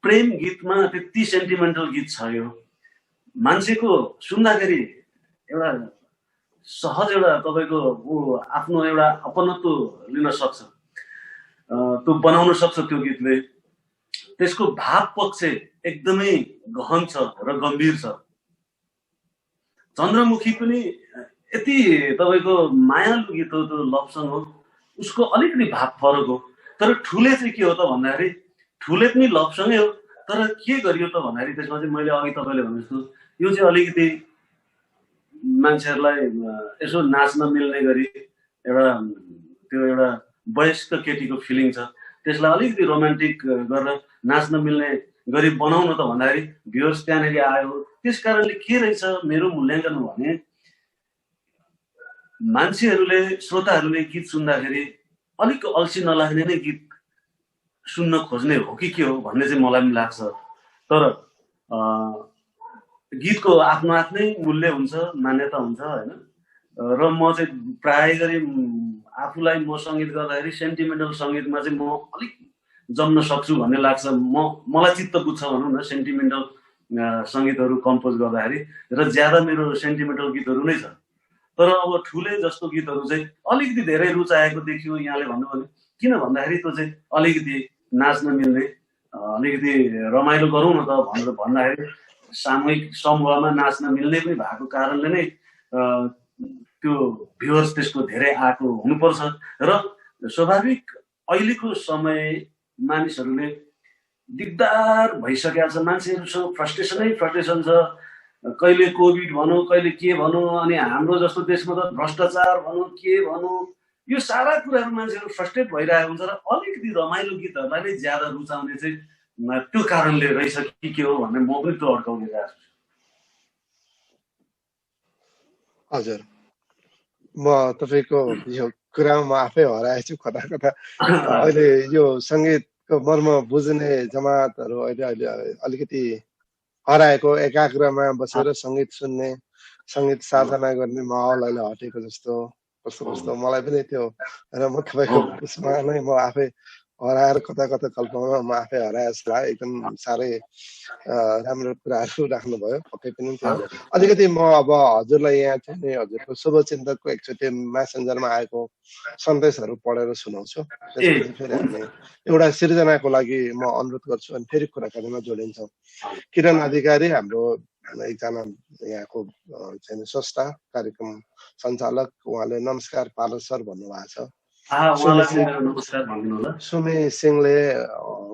[SPEAKER 2] प्रेम गीतमा त्यति सेन्टिमेन्टल गीत छ। यो मान्छेको सुन्दाखेरि एउटा सहज एउटा तपाईँको आफ्नो एउटा अपनत्व लिन सक्छ, त्यो बनाउन सक्छ त्यो गीतले। त्यसको भाव पक्ष एकदमै गहन छ र गम्भीर छ। चन्द्रमुखी पनि यति तपाईँको मायालु गीत हो, त्यो लभ सङ हो, उसको अलिकति भाव फरक हो। तर ठुले चाहिँ के हो त भन्दाखेरि ठुले पनि लभ सङै हो, तर के गरियो त भन्दाखेरि त्यसमा चाहिँ मैले अघि तपाईँले भने जस्तो यो चाहिँ अलिकति मान्छेहरूलाई यसो नाच्न मिल्ने गरी एउटा वयस्क केटीको फिलिङ छ, त्यसलाई अलिकति रोमान्टिक गरेर नाच्न मिल्ने गरी बनाउन त भन्दाखेरि भ्युअर्स त्यहाँनिर आयो। त्यस कारणले के रहेछ मेरो मूल्याङ्कन भने मान्छेहरूले श्रोताहरूले गीत सुन्दाखेरि अलिक अल्छी नलाग्ने नै गीत सुन्न खोज्ने हो कि के हो भन्ने चाहिँ मलाई पनि लाग्छ। तर गीतको आफ्नो आफ्नै मूल्य हुन्छ, मान्यता हुन्छ होइन। र म चाहिँ प्राय गरी आफूलाई म सङ्गीत गर्दाखेरि सेन्टिमेन्टल सङ्गीतमा चाहिँ म अलिक जम्न सक्छु भन्ने लाग्छ। मलाई चित्त बुझ्छ भनौँ न सेन्टिमेन्टल सङ्गीतहरू कम्पोज गर्दाखेरि, र ज्यादा मेरो सेन्टिमेन्टल गीतहरू नै छ। तर अब ठुले जस्तो गीतहरू चाहिँ अलिकति धेरै रुचाएको देखियो यहाँले भन्नुभयो। किन भन्दाखेरि त्यो चाहिँ अलिकति नाच्न मिल्ने, अलिकति रमाइलो गरौँ न त भनेर भन्दाखेरि सामूहिक समूहमा नाच्न मिल्ने पनि भएको कारणले नै त्यो भ्युअर्स त्यसको धेरै आएको हुनुपर्छ। र स्वाभाविक अहिलेको समय मानिसहरूले दिगदार भइसकेको छ, मान्छेहरूसँग फ्रस्ट्रेसन छ। कहिले कोभिड भनौँ, कहिले के भनौँ, अनि हाम्रो जस्तो देशमा त भ्रष्टाचार भनौँ, के भनौँ, यो सारा कुराहरू मान्छेहरू फ्रस्ट्रेट भइरहेको हुन्छ। र अलिकति रमाइलो गीतहरूलाई नै ज्यादा रुचाउने चाहिँ त्यो कारणले रहेछ कि के हो भन्ने म पनि त्यो अड्काउने गएको छु।
[SPEAKER 1] हजुर, म तपाईँको यो कुरामा म आफै हराएछु कता कता। अहिले यो सङ्गीतको मर्म बुझ्ने जमातहरू अहिले अलिकति हराएको, एकाग्रमा बसेर सङ्गीत सुन्ने, सङ्गीत साधना गर्ने माहौल अहिले हटेको जस्तो कस्तो मलाई पनि त्यो र म तपाईँको उसमा नै म आफै हराएर कता कता कल्पनामा म आफै हराए जस्तो लाग्यो। एकदम साह्रै राम्रो कुराहरू राख्नुभयो, पक्कै पनि थियो। अलिकति म अब हजुरलाई यहाँ चाहिँ नि हजुरको शुभचिन्तकको एकचोटि म्यासेन्जरमा आएको सन्देशहरू पढेर सुनाउँछु। त्यसपछि फेरि हामी एउटा सिर्जनाको लागि म अनुरोध गर्छु अनि फेरि कुराकानीमा जोडिन्छौँ। किरण अधिकारी हाम्रो एकजना यहाँको चाहिँ स्रष्टा, कार्यक्रम सञ्चालक, उहाँले नमस्कार पारस सर भन्नुभएको छ। सुमे सिंहले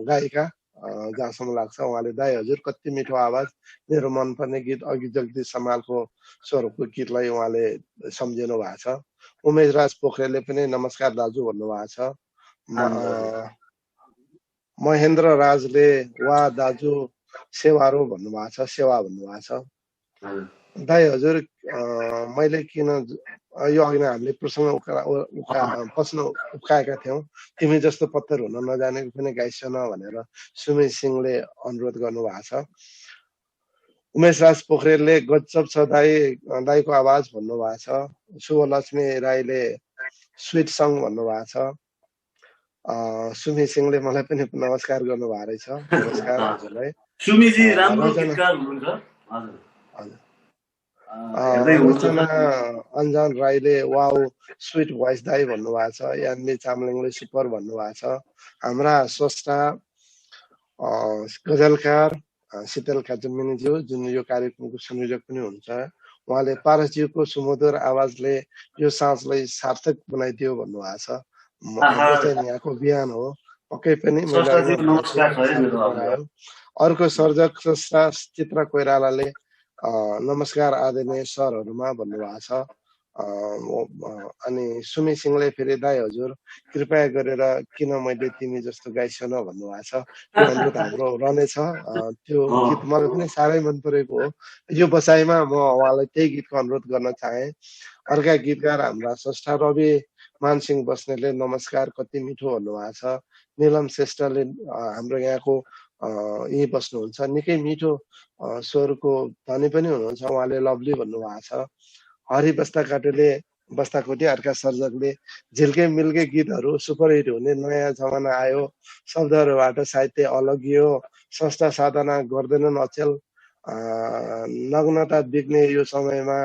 [SPEAKER 1] गायिका जहाँसम्म लाग्छ। उहाँले दाइ हजुर कति मिठो आवाज, मेरो मनपर्ने गीत अघि जगदीश समालको स्वरको गीतलाई उहाँले सम्झिनु भएको छ। उमेश राज पोखरेलले पनि नमस्कार दाजु भन्नुभएको छ। महेन्द्र राजले वा दाजु सेवारो भन्नुभएको छ, सेवा भन्नुभएको छ। दाइ हजुर मैले किन यो अघि नै हामीले प्रसङ्ग प्रश्न उब्काएका थियौँ, तिमी जस्तो पत्तर हुन नजानेको पनि गाइसन भनेर सुमित सिंहले अनुरोध गर्नुभएको छ। उमेश राज पोखरेलले गजब छ दाई, दाईको आवाज भन्नुभएको छ। शुभलक्ष्मी राईले स्विट सङ भन्नुभएको छ। सुमी सिंहले मलाई पनि नमस्कार गर्नुभएको रहेछ। नमस्कार हजुरलाई।
[SPEAKER 2] सुमीजी राम्रो गीतकार हुनुहुन्छ।
[SPEAKER 1] रचना अन्जान राईले वाउ स्विट भोइस दाई भन्नुभएको छ। यान्मी चामलिङले सुपर भन्नुभएको छ। हाम्रा स्रष्टा गजलकार शीतल काजुमिनीज्यू जुन यो कार्यक्रमको संयोजक पनि हुनुहुन्छ, उहाँले पारसज्यूको सुमधुर आवाजले यो साँझलाई सार्थक बनाइदियो भन्नुभएको छ। यो चाहिँ यहाँको बिहान हो, पक्कै पनि अर्को सर्जक स्रष्टा चित्र कोइरालाले नमस्कार आदरणीय सरहरूमा भन्नुभएको छ। अनि सुमी सिंहले फेरि दाइ हजुर कृपया गरेर किन मैले तिमी जस्तो गाइसन भन्नुभएको छ। त्यो अनुरोध हाम्रो रहनेछ। त्यो गीत मलाई पनि साह्रै मन परेको हो। यो बसाइमा म उहाँलाई त्यही गीतको अनुरोध गर्न चाहे। अर्का गीतकार हाम्रा स्रष्टा रवि मानसिंह बस्नेतले नमस्कार कति मिठो भन्नुभएको छ। निलम श्रेष्ठले हाम्रो यहाँको यहीँ बस्नुहुन्छ, निकै मिठो स्वरको धनी पनि हुनुहुन्छ, उहाँले लभली भन्नुभएको छ। हरि बस्ताकोटी अर्का सर्जकले झिल्के मिल्के गीतहरू सुपरहिट हुने नयाँ जमाना आयो, शब्दहरूबाट साहित्य अलगियो, संस्था साधना गर्दैनन् अचेल, नग्नता बिग्ने यो समयमा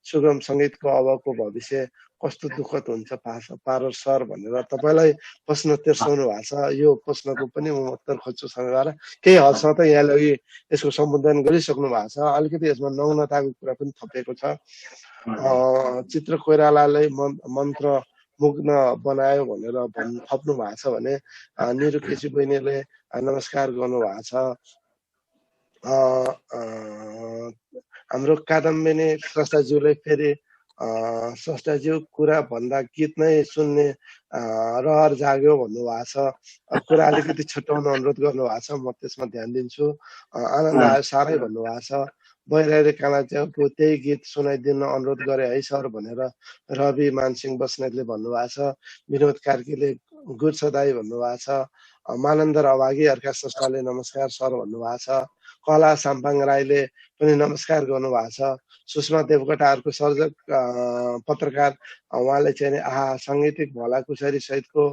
[SPEAKER 1] सुगम सङ्गीतको अबको भविष्य कस्तो दुःखद हुन्छ पारस सर भनेर तपाईँलाई प्रश्न तेर्साउनु भएको छ। यो प्रश्नको पनि म उत्तर खोज्छु समयबाट। केही हदसम्म त यहाँले अघि यसको सम्बोधन गरिसक्नु भएको छ, अलिकति यसमा नग्नताको कुरा पनि थपिएको छ। चित्र कोइरालाले मन्त्र मुग्न बनायो भनेर थप्नु भएको छ भने निरु केसी बहिनीले नमस्कार गर्नुभएको छ। हाम्रो कादम्बिनी स्रष्टाज्यूले फेरि स्रष्टाज्यू कुरा भन्दा गीत नै सुन्ने रहर जाग्यो भन्नुभएको छ। कुरा अलिकति छुट्याउन अनुरोध गर्नुभएको छ, म त्यसमा ध्यान दिन्छु। आनन्द आयो साह्रै भन्नुभएको छ। बैरारी कालाच्याको त्यही गीत सुनाइदिन अनुरोध गरे है सर भनेर रवि मानसिंह बस्नेतले भन्नुभएको छ। विनोद कार्कीले गुड छ दाई भन्नुभएको छ। मानन्दर अभागी अर्का स्रष्टाले नमस्कार सर भन्नुभएको छ। कला साम्पाङ राईले पनि नमस्कार गर्नुभएको छ। सुषमा देवकोटा अर्को सर्जक पत्रकार, उहाँले चाहिँ साङ्गीतिक भलाकुसारी सहितको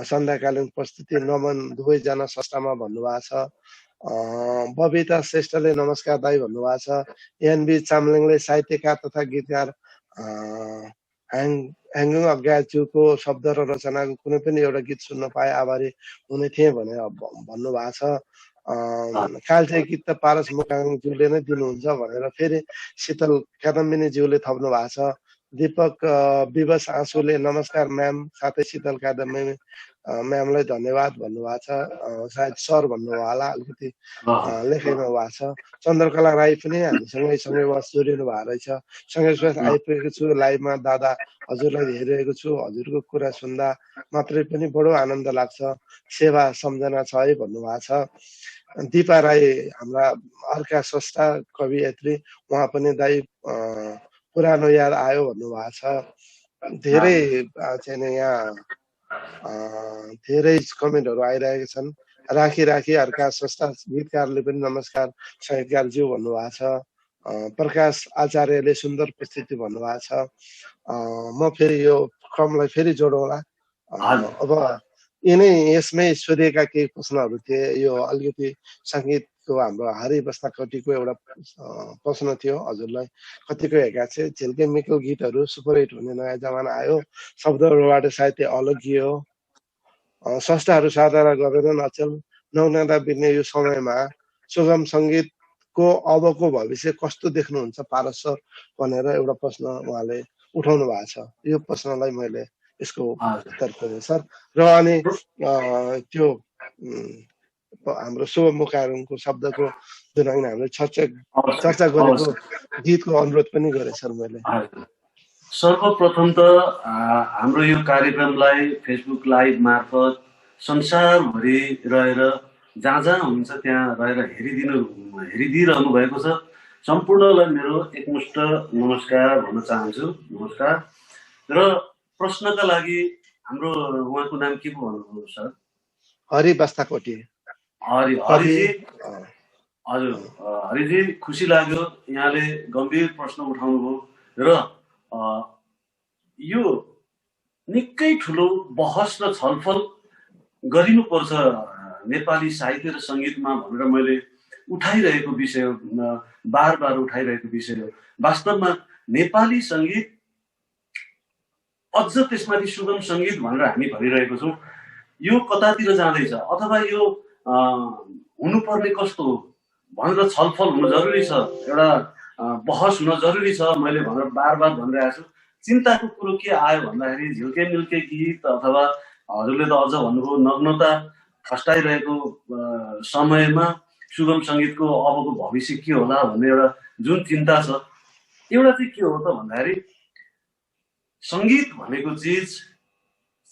[SPEAKER 1] सन्ध्याकालीन प्रस्तुति नमन दुवैजना स्रष्टामा भन्नुभएको छ। बबिता श्रेष्ठले नमस्कार दाई भन्नुभएको छ। एनबी चामलिङले साहित्यकार तथा गीतकार ह्याङ्गुङ अज्ञाज्यूको शब्द र रचनाको कुनै पनि एउटा गीत सुन्न पाए आभारी हुने थिएँ भनेर भन्नुभएको छ। कालचाही गीत त पारस मुकाङज्यूले नै दिनुहुन्छ भनेर फेरि शीतल कादम्बिनीज्यूले थप्नु भएको छ। दीपक विवश आँसुले नमस्कार म्याम, साथै शीतल कादम्बिनी म्यामलाई धन्यवाद भन्नुभएको छ। सायद सर भन्नुभयो होला, अलिकति लेखैमा भएको छ। चन्द्रकला राई पनि हामीसँगै बस जोडिनु भएको रहेछ। सँगै आइपुगेको छु लाइभमा दादा, हजुरलाई हेरिरहेको छु, हजुरको कुरा सुन्दा मात्रै पनि बडो आनन्द लाग्छ, सेवा सम्झना छ है भन्नुभएको छ। दिपा राई हाम्रा अर्का स्रष्टा कवियत्री, उहाँ पनि दाई पुरानो याद आयो भन्नुभएको छ। धेरै चाहिँ यहाँ धेरै कमेन्टहरू आइरहेका छन्। राखी अर्का स्रष्टा गीतकारले पनि नमस्कार सङ्गीतकारज्यू भन्नुभएको छ। प्रकाश आचार्यले सुन्दर प्रस्तुति भन्नुभएको छ। म फेरि यो क्रमलाई फेरि जोडौँला। अब यसमै सोधिएका केही प्रश्नहरू थिए। यो अलिकति सङ्गीतको हाम्रो हरि बस्ताकोटीको एउटा प्रश्न थियो, हजुरलाई कतिको हेरेका छे। झिल्के मिल्के गीतहरू सुपरहिट हुने नयाँ जमाना आयो, शब्दहरूबाट साहित्य अलगियो, स्रष्टाहरू साधना गरेनन् अचेल, नग्नता बिग्ने यो समयमा सुगम सङ्गीतको अबको भविष्य कस्तो देख्नुहुन्छ पारस सर भनेर एउटा प्रश्न उहाँले उठाउनु भएको छ। यो प्रश्नलाई मैले यसको उत्तर खोजेँ सर। र अनि त्यो हाम्रो शुभ मुखारुङको शब्दको जुन हामीले
[SPEAKER 2] अवश्य
[SPEAKER 1] चर्चा गरेको
[SPEAKER 2] अवश्य
[SPEAKER 1] गीतको अनुरोध पनि गरेँ सर मैले।
[SPEAKER 2] हजुर। सर्वप्रथम त हाम्रो यो कार्यक्रमलाई फेसबुक लाइभ मार्फत संसारभरि रहेर जहाँ जहाँ हुन्छ त्यहाँ रहेर हेरिदिइरहनु भएको छ। सम्पूर्णलाई मेरो एकमुष्ट नमस्कार भन्न चाहन्छु। नमस्कार। र प्रश्नका लागि हाम्रो उहाँको नाम के पो भन्नुभयो सर?
[SPEAKER 1] हरि बस्ताकोटी।
[SPEAKER 2] हरिजी हजुर, हरिजी खुसी लाग्यो यहाँले गम्भीर प्रश्न उठाउनुभयो र यो निकै ठुलो बहस र छलफल गरिनुपर्छ नेपाली साहित्य र सङ्गीतमा भनेर मैले उठाइरहेको विषय हो, बार बार उठाइरहेको विषय हो। वास्तवमा नेपाली सङ्गीत अझ त्यसमाथि सुगम सङ्गीत भनेर हामी भनिरहेको छौँ, यो कतातिर जाँदैछ अथवा यो हुनुपर्ने कस्तो हो भनेर छलफल हुन जरुरी छ, एउटा बहस हुन जरुरी छ। मैले भनेर बार बार भनिरहेको छु। चिन्ताको कुरो के आयो भन्दाखेरि झिल्के मिल्के गीत अथवा हजुरले त अझ भन्नुभयो नग्नता फस्टाइरहेको समयमा सुगम सङ्गीतको अबको भविष्य के होला भन्ने एउटा जुन चिन्ता छ, एउटा चाहिँ के हो त भन्दाखेरि सङ्गीत भनेको चिज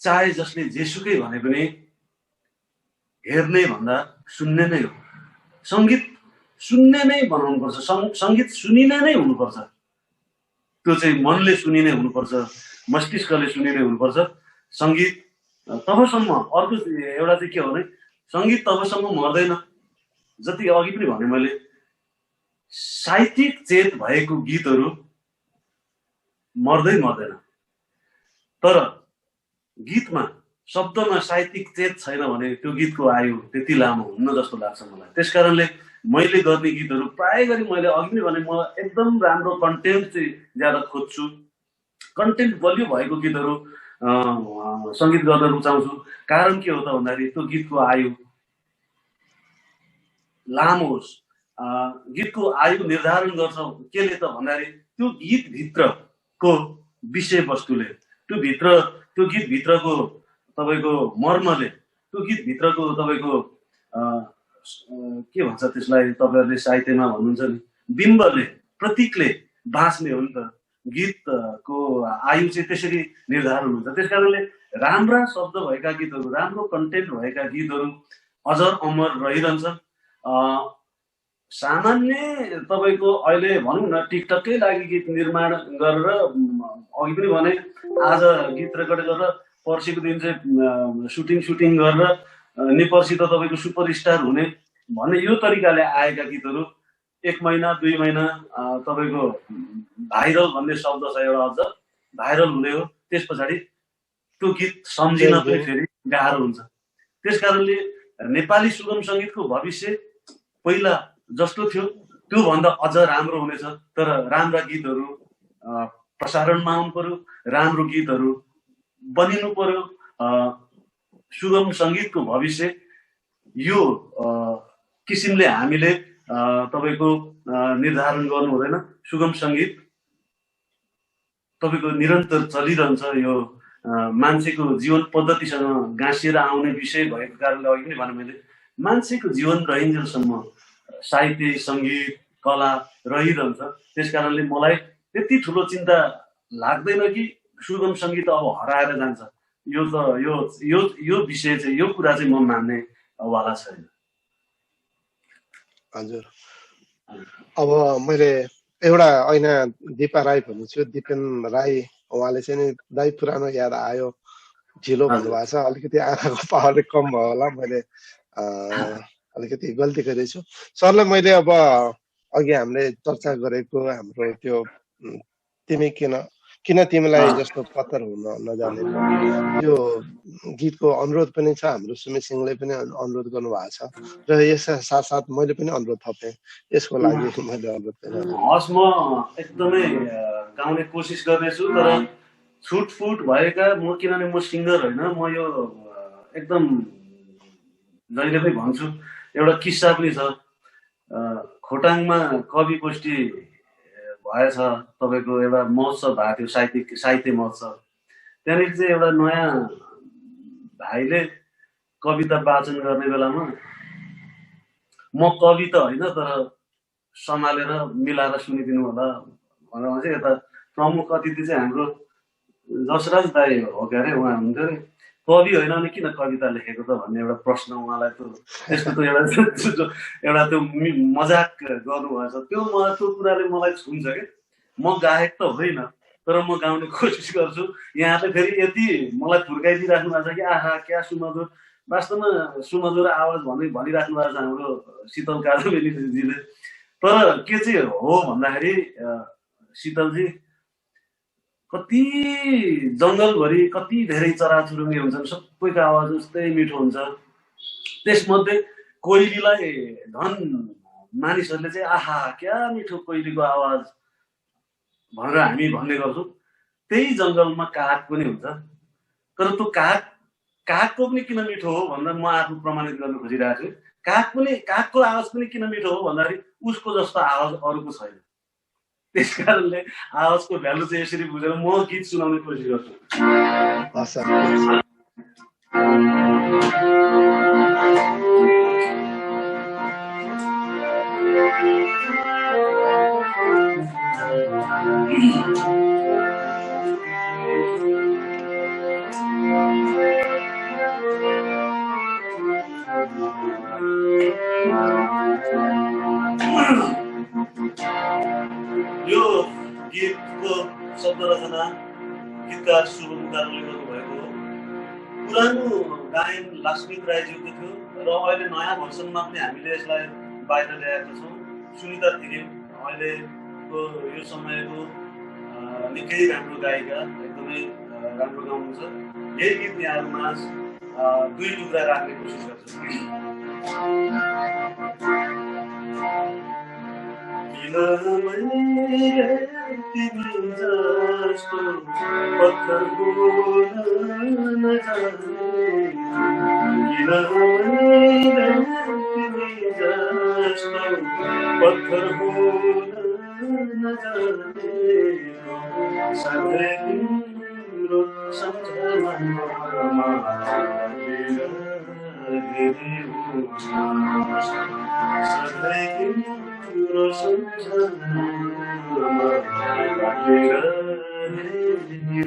[SPEAKER 2] चाहे जसले जेसुकै भने पनि हेर्ने भन्दा सुन्ने नै हो। सङ्गीत सुन्ने नै बनाउनुपर्छ, सङ्गीत सुनिने नै हुनुपर्छ। त्यो चाहिँ मनले सुनिने हुनुपर्छ, मस्तिष्कले सुनिने हुनुपर्छ। सङ्गीत तबसम्म, अर्को एउटा चाहिँ के हो भने सङ्गीत तबसम्म मर्दैन जति अघि पनि भने मैले, साहित्यिक चेत भएको गीतहरू मर्दैन। तर गीतमा शब्दमा साहित्यिक चेत छैन भने त्यो गीतको आयु त्यति लामो हुन्न जस्तो लाग्छ मलाई। त्यसकारणले मैले गर्ने गीतहरू प्राय गरी मैले अघि नै भने म एकदम राम्रो कन्टेन्ट चाहिँ ज्यादा खोज्छु। कन्टेन्ट बलियो भएको गीतहरू सङ्गीत गर्न रुचाउँछु। कारण के हो त भन्दाखेरि त्यो गीतको आयु लामो होस्। गीतको आयु निर्धारण गर्छ केले त भन्दाखेरि त्यो गीतभित्रको विषयवस्तुले, त्यो गीतभित्रको तपाईँको मर्मले, त्यो गीतभित्रको तपाईँको के भन्छ त्यसलाई तपाईँहरूले साहित्यमा भन्नुहुन्छ नि, बिम्बले, प्रतीकले बाँच्ने हो नि त। गीतको आयु चाहिँ त्यसरी निर्धारण हुन्छ। त्यसकारणले राम्रा शब्द भएका गीतहरू, राम्रो कन्टेन्ट भएका गीतहरू अजर अमर रहिरहन्छन्। सामान्य तपाईँको अहिले भनौँ न टिकटकै लागि गीत निर्माण गरेर, अघि पनि भने आज गीत रेकर्ड गरेर पर्सिको दिन चाहिँ सुटिङ गरेर पर्सि त तपाईँको सुपरस्टार हुने भन्ने यो तरिकाले आएका गीतहरू 1 महिना 2 महिना तपाईँको भाइरल भन्ने शब्द छ एउटा, अझ भाइरल हुने हो। त्यस पछाडि त्यो गीत सम्झिन पनि फेरि गाह्रो हुन्छ। त्यसकारणले नेपाली सुगम सङ्गीतको भविष्य पहिला जस्तो थियो त्योभन्दा अझ राम्रो हुनेछ। तर राम्रा गीतहरू प्रसारणमा आउनु पर्यो, राम्रो गीतहरू बनिनु पर्यो। सुगम सङ्गीतको भविष्य यो किसिमले हामीले तपाईँको निर्धारण गर्नु हुँदैन। सुगम सङ्गीत तपाईँको निरन्तर चलिरहन्छ। यो मान्छेको जीवन पद्धतिसँग गाँसिएर आउने विषय भएको कारणले अघि पनि भने मैले, मान्छेको जीवन रहन्जेलसम्म साहित्य, सङ्गीत, कला रहिरहन्छ। त्यसकारणले मलाई त्यति ठुलो चिन्ता लाग्दैन कि सुगम सङ्गीत अब हराएर जान्छ। यो त यो विषय चाहिँ, यो कुरा चाहिँ म मान्ने वाला छैन।
[SPEAKER 1] हजुर, अब मैले एउटा ऐना दिपा राई भन्छु, दिपेन राई, उहाँले चाहिँ नि दाइ पुरानो याद आयो ढिलो भन्नुभएको छ। अलिकति आँखाको पावरले कम भयो होला, मैले अलिकति गल्ती गरेछु सरलाई। मैले अब अघि हामीले चर्चा गरेको हाम्रो त्यो तिमी किन तिमीलाई जस्तो पत्थर हुन नजाने, यो गीतको अनुरोध पनि छ। हाम्रो सुमित सिंहले पनि अनुरोध गर्नुभएको छ र यस साथसाथ मैले पनि अनुरोध थपेँ यसको लागि। मैले अनुरोध
[SPEAKER 2] हस्, म एकदमै गाउने कोसिस गर्नेछु। तर छुटफुट भएका, म किनभने म सिङ्गर होइन, म यो एकदम जहिले पनि भन्छु। एउटा किस्सा पनि छ। खोटाङमा कवि गोष्ठी भएछ, तपाईँको एउटा महोत्सव भएको थियो, साहित्य महोत्सव। त्यहाँनिर चाहिँ एउटा नयाँ भाइले कविता वाचन गर्ने बेलामा म कवि त होइन तर सम्हालेर मिलाएर सुनिदिनु होला भनेर चाहिँ यता प्रमुख अतिथि चाहिँ हाम्रो जसराज दाई हो के अरे, उहाँ हुनुहुन्थ्यो अरे। कवि होइन भने किन कविता लेखेको त भन्ने एउटा प्रश्न उहाँलाई त्यस्तो त एउटा त्यो मजाक गर्नुभएछ। त्यो कुराले मलाई छुन्छ क्या। म गायक त होइन तर म गाउने कोसिस गर्छु। यहाँले फेरि यति मलाई फुर्काइदिइराख्नु भएको छ कि आहा क्या सुमधुर, वास्तवमा सुमधुर आवाज भनिराख्नु भएको छ हाम्रो शीतल कादम्बेनीजीले। तर के चाहिँ हो भन्दाखेरि शीतलजी कति जङ्गलभरि कति धेरै चराचुरुङ्गी हुन्छन्, सबैको आवाज उस्तै मिठो हुन्छ। त्यसमध्ये कोइलीलाई झन् मानिसहरूले चाहिँ आहा क्या मिठो कोइलीको आवाज भनेर हामी भन्ने गर्छौँ। त्यही जङ्गलमा काग पनि हुन्छ, तर त्यो कागको पनि किन मिठो हो भनेर म आफू प्रमाणित गर्न खोजिरहेको छु। कागको आवाज पनि किन मिठो हो भन्दाखेरि उसको जस्तो आवाज अरूको छैन। त्यस कारणले आवाजको भ्यालु चाहिँ यसरी बुझेर म गीत सुनाउने कोसिस गर्छु। यो गीतको शब्द रचना गीतकार शुभम कारोले गर्नुभएको हो। पुरानो गायन लक्ष्मित राईज्यूको थियो र अहिले नयाँ भर्सनमा पनि हामीले यसलाई बाहिर ल्याएका छौँ। सुनिता थिरिम अहिलेको यो समयको निकै राम्रो गायिका, एकदमै राम्रो गाउनुहुन्छ। यही गीत यहाँहरूमा दुई टुक्रा राख्ने कोसिस गर्छु। किन मैले तिमी जस्तो पत्थर हुन नजाने, किन मैले तिमी जस्तो पत्थर हुन नजाने, सधैँ तिम्रो सम्झनामा सधैँ तिम्रो सम्झनामा तिमी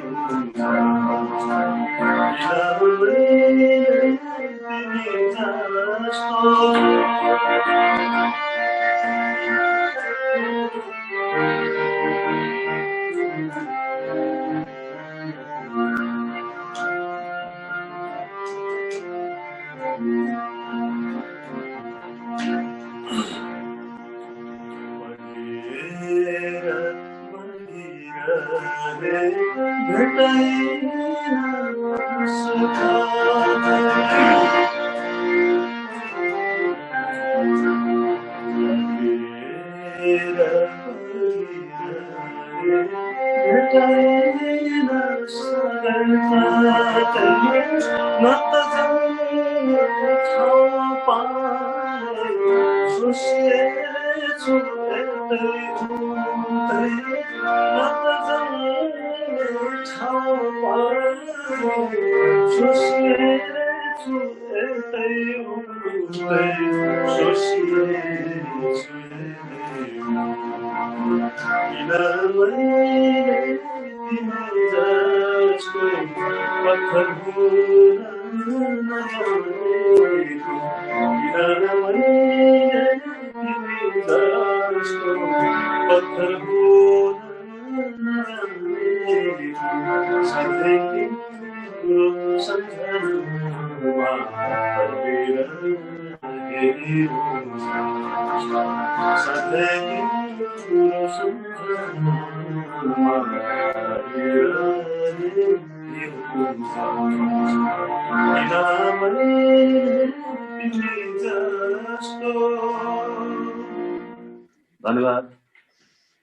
[SPEAKER 2] धन्यवाद।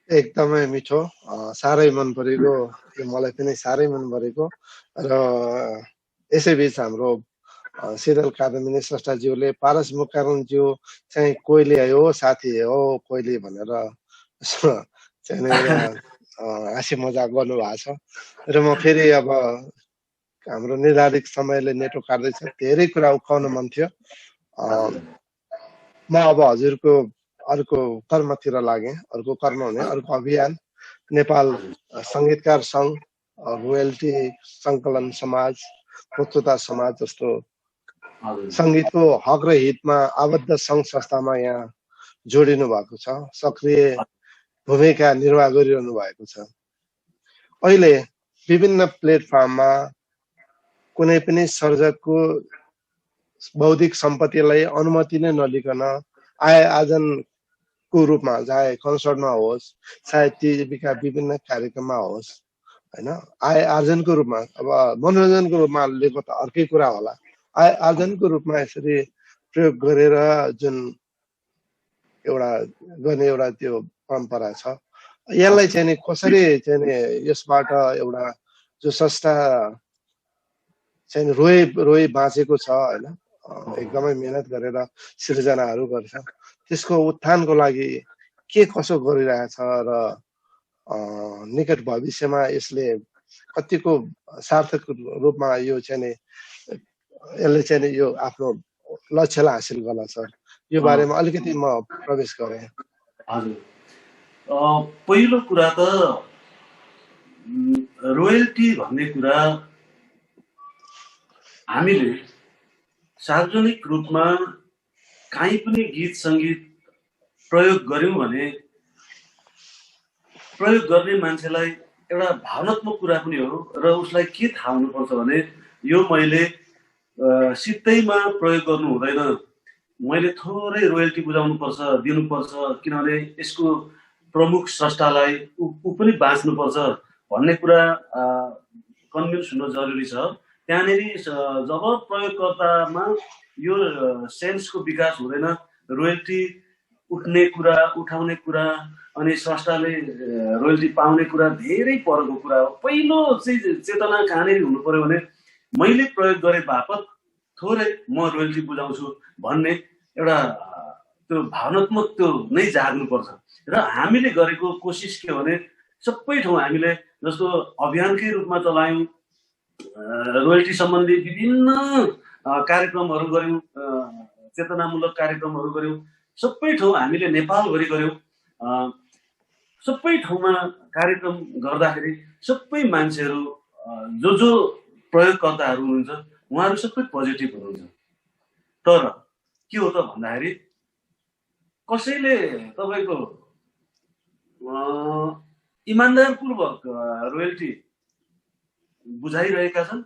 [SPEAKER 1] एकदमै मिठो, साह्रै मन परेको, यो मलाई पनि साह्रै मन परेको। र यसैबीच हाम्रो शीतल कादम्बिनी स्रष्टाज्यूले पारस मुकारुङज्यू चाहिँ कोइली हो साथी हो कोइली भनेर चाहिँ हाँसी मजाक गर्नुभएको छ। र म फेरि अब हाम्रो निर्धारित समयले नेटो काट्दैछ, धेरै कुरा उठाउन मन थियो। म अब हजुरको अर्को कर्मतिर लागेँ। अर्को कर्म हुने अर्को अभियान नेपाल संगीतकार संघ, रोयल्टी संकलन समाज, मुक्तता समाज जस्तो संगीतको हक र हितमा आबद्ध संघ संस्थामा यहाँ जोडिनु भएको छ, सक्रिय भूमिका निर्वाह गरिरहनु भएको छ। अहिले विभिन्न प्लेटफर्ममा कुनै पनि सर्जकको बौद्धिक सम्पत्तिलाई अनुमति नै नलिकन आय आर्जनको रूपमा, चाहे कन्सर्टमा होस्, चाहे टिभीका विभिन्न कार्यक्रममा होस्, हैन, आय आर्जनको रूपमा, अब मनोरञ्जनको रूपमा लिएको त अर्कै कुरा होला, आय आर्जनको रूपमा यसरी प्रयोग गरेर जुन एउटा गर्ने एउटा त्यो परम्परा छ, यसलाई चाहिँ नि कसरी चाहिँ नि यसबाट एउटा जो संस्था चाहिँ रोइ बाँचेको छ, हैन, एकदमै मेहनत गरेर सिर्जनाहरू गर्छ, त्यसको उत्थानको लागि के कसो गरिरहेछ र निकट भविष्यमा यसले कतिको सार्थक रूपमा यो चाहिँ नि यसले चाहिँ नि यो आफ्नो लक्ष्यलाई हासिल गर्न छ, यो बारेमा अलिकति म प्रवेश गरेँ।
[SPEAKER 2] हजुर, पहिलो कुरा त रोयल्टी भन्ने कुरा हामीले सार्वजनिक रूपमा काहीँ पनि गीत सङ्गीत प्रयोग गर्यौँ भने प्रयोग गर्ने मान्छेलाई एउटा भावनात्मक कुरा पनि हो र उसलाई के थाहा हुनुपर्छ भने यो मैले सित्तैमा प्रयोग गर्नु हुँदैन, मैले थोरै रोयल्टी बुझाउनुपर्छ, दिनुपर्छ, किनभने यसको प्रमुख स्रष्टालाई ऊ पनि बाँच्नुपर्छ भन्ने कुरा कन्भिन्स हुन जरुरी छ। त्यहाँनिर जब प्रयोगकर्तामा यो सेन्सको विकास हुँदैन, रोयल्टी उठ्ने कुरा, उठाउने कुरा अनि स्रष्टाले रोयल्टी पाउने कुरा धेरै परको कुरा हो। पहिलो चाहिँ चेतना कहाँनिर हुनु पर्यो भने मैले प्रयोग गरे बापत थोरै म रोयल्टी बुझाउँछु भन्ने एउटा त्यो भावनात्मक त्यो नै जाग्नुपर्छ। र हामीले गरेको कोसिस के भने सबै ठाउँ हामीले जस्तो अभियानकै रूपमा चलायौँ, रोयल्टी सम्बन्धी विभिन्न कार्यक्रमहरू गऱ्यौँ, चेतनामूलक कार्यक्रमहरू गऱ्यौँ, सबै ठाउँ हामीले नेपालभरि गऱ्यौँ। सबै ठाउँमा कार्यक्रम गर्दाखेरि सबै मान्छेहरू जो प्रयोगकर्ताहरू हुनुहुन्छ उहाँहरू सबै पोजिटिभ हुनुहुन्छ। तर के हो त भन्दाखेरि कसैले तपाईँको इमान्दारपूर्वक रोयल्टी बुझाइरहेका छन्,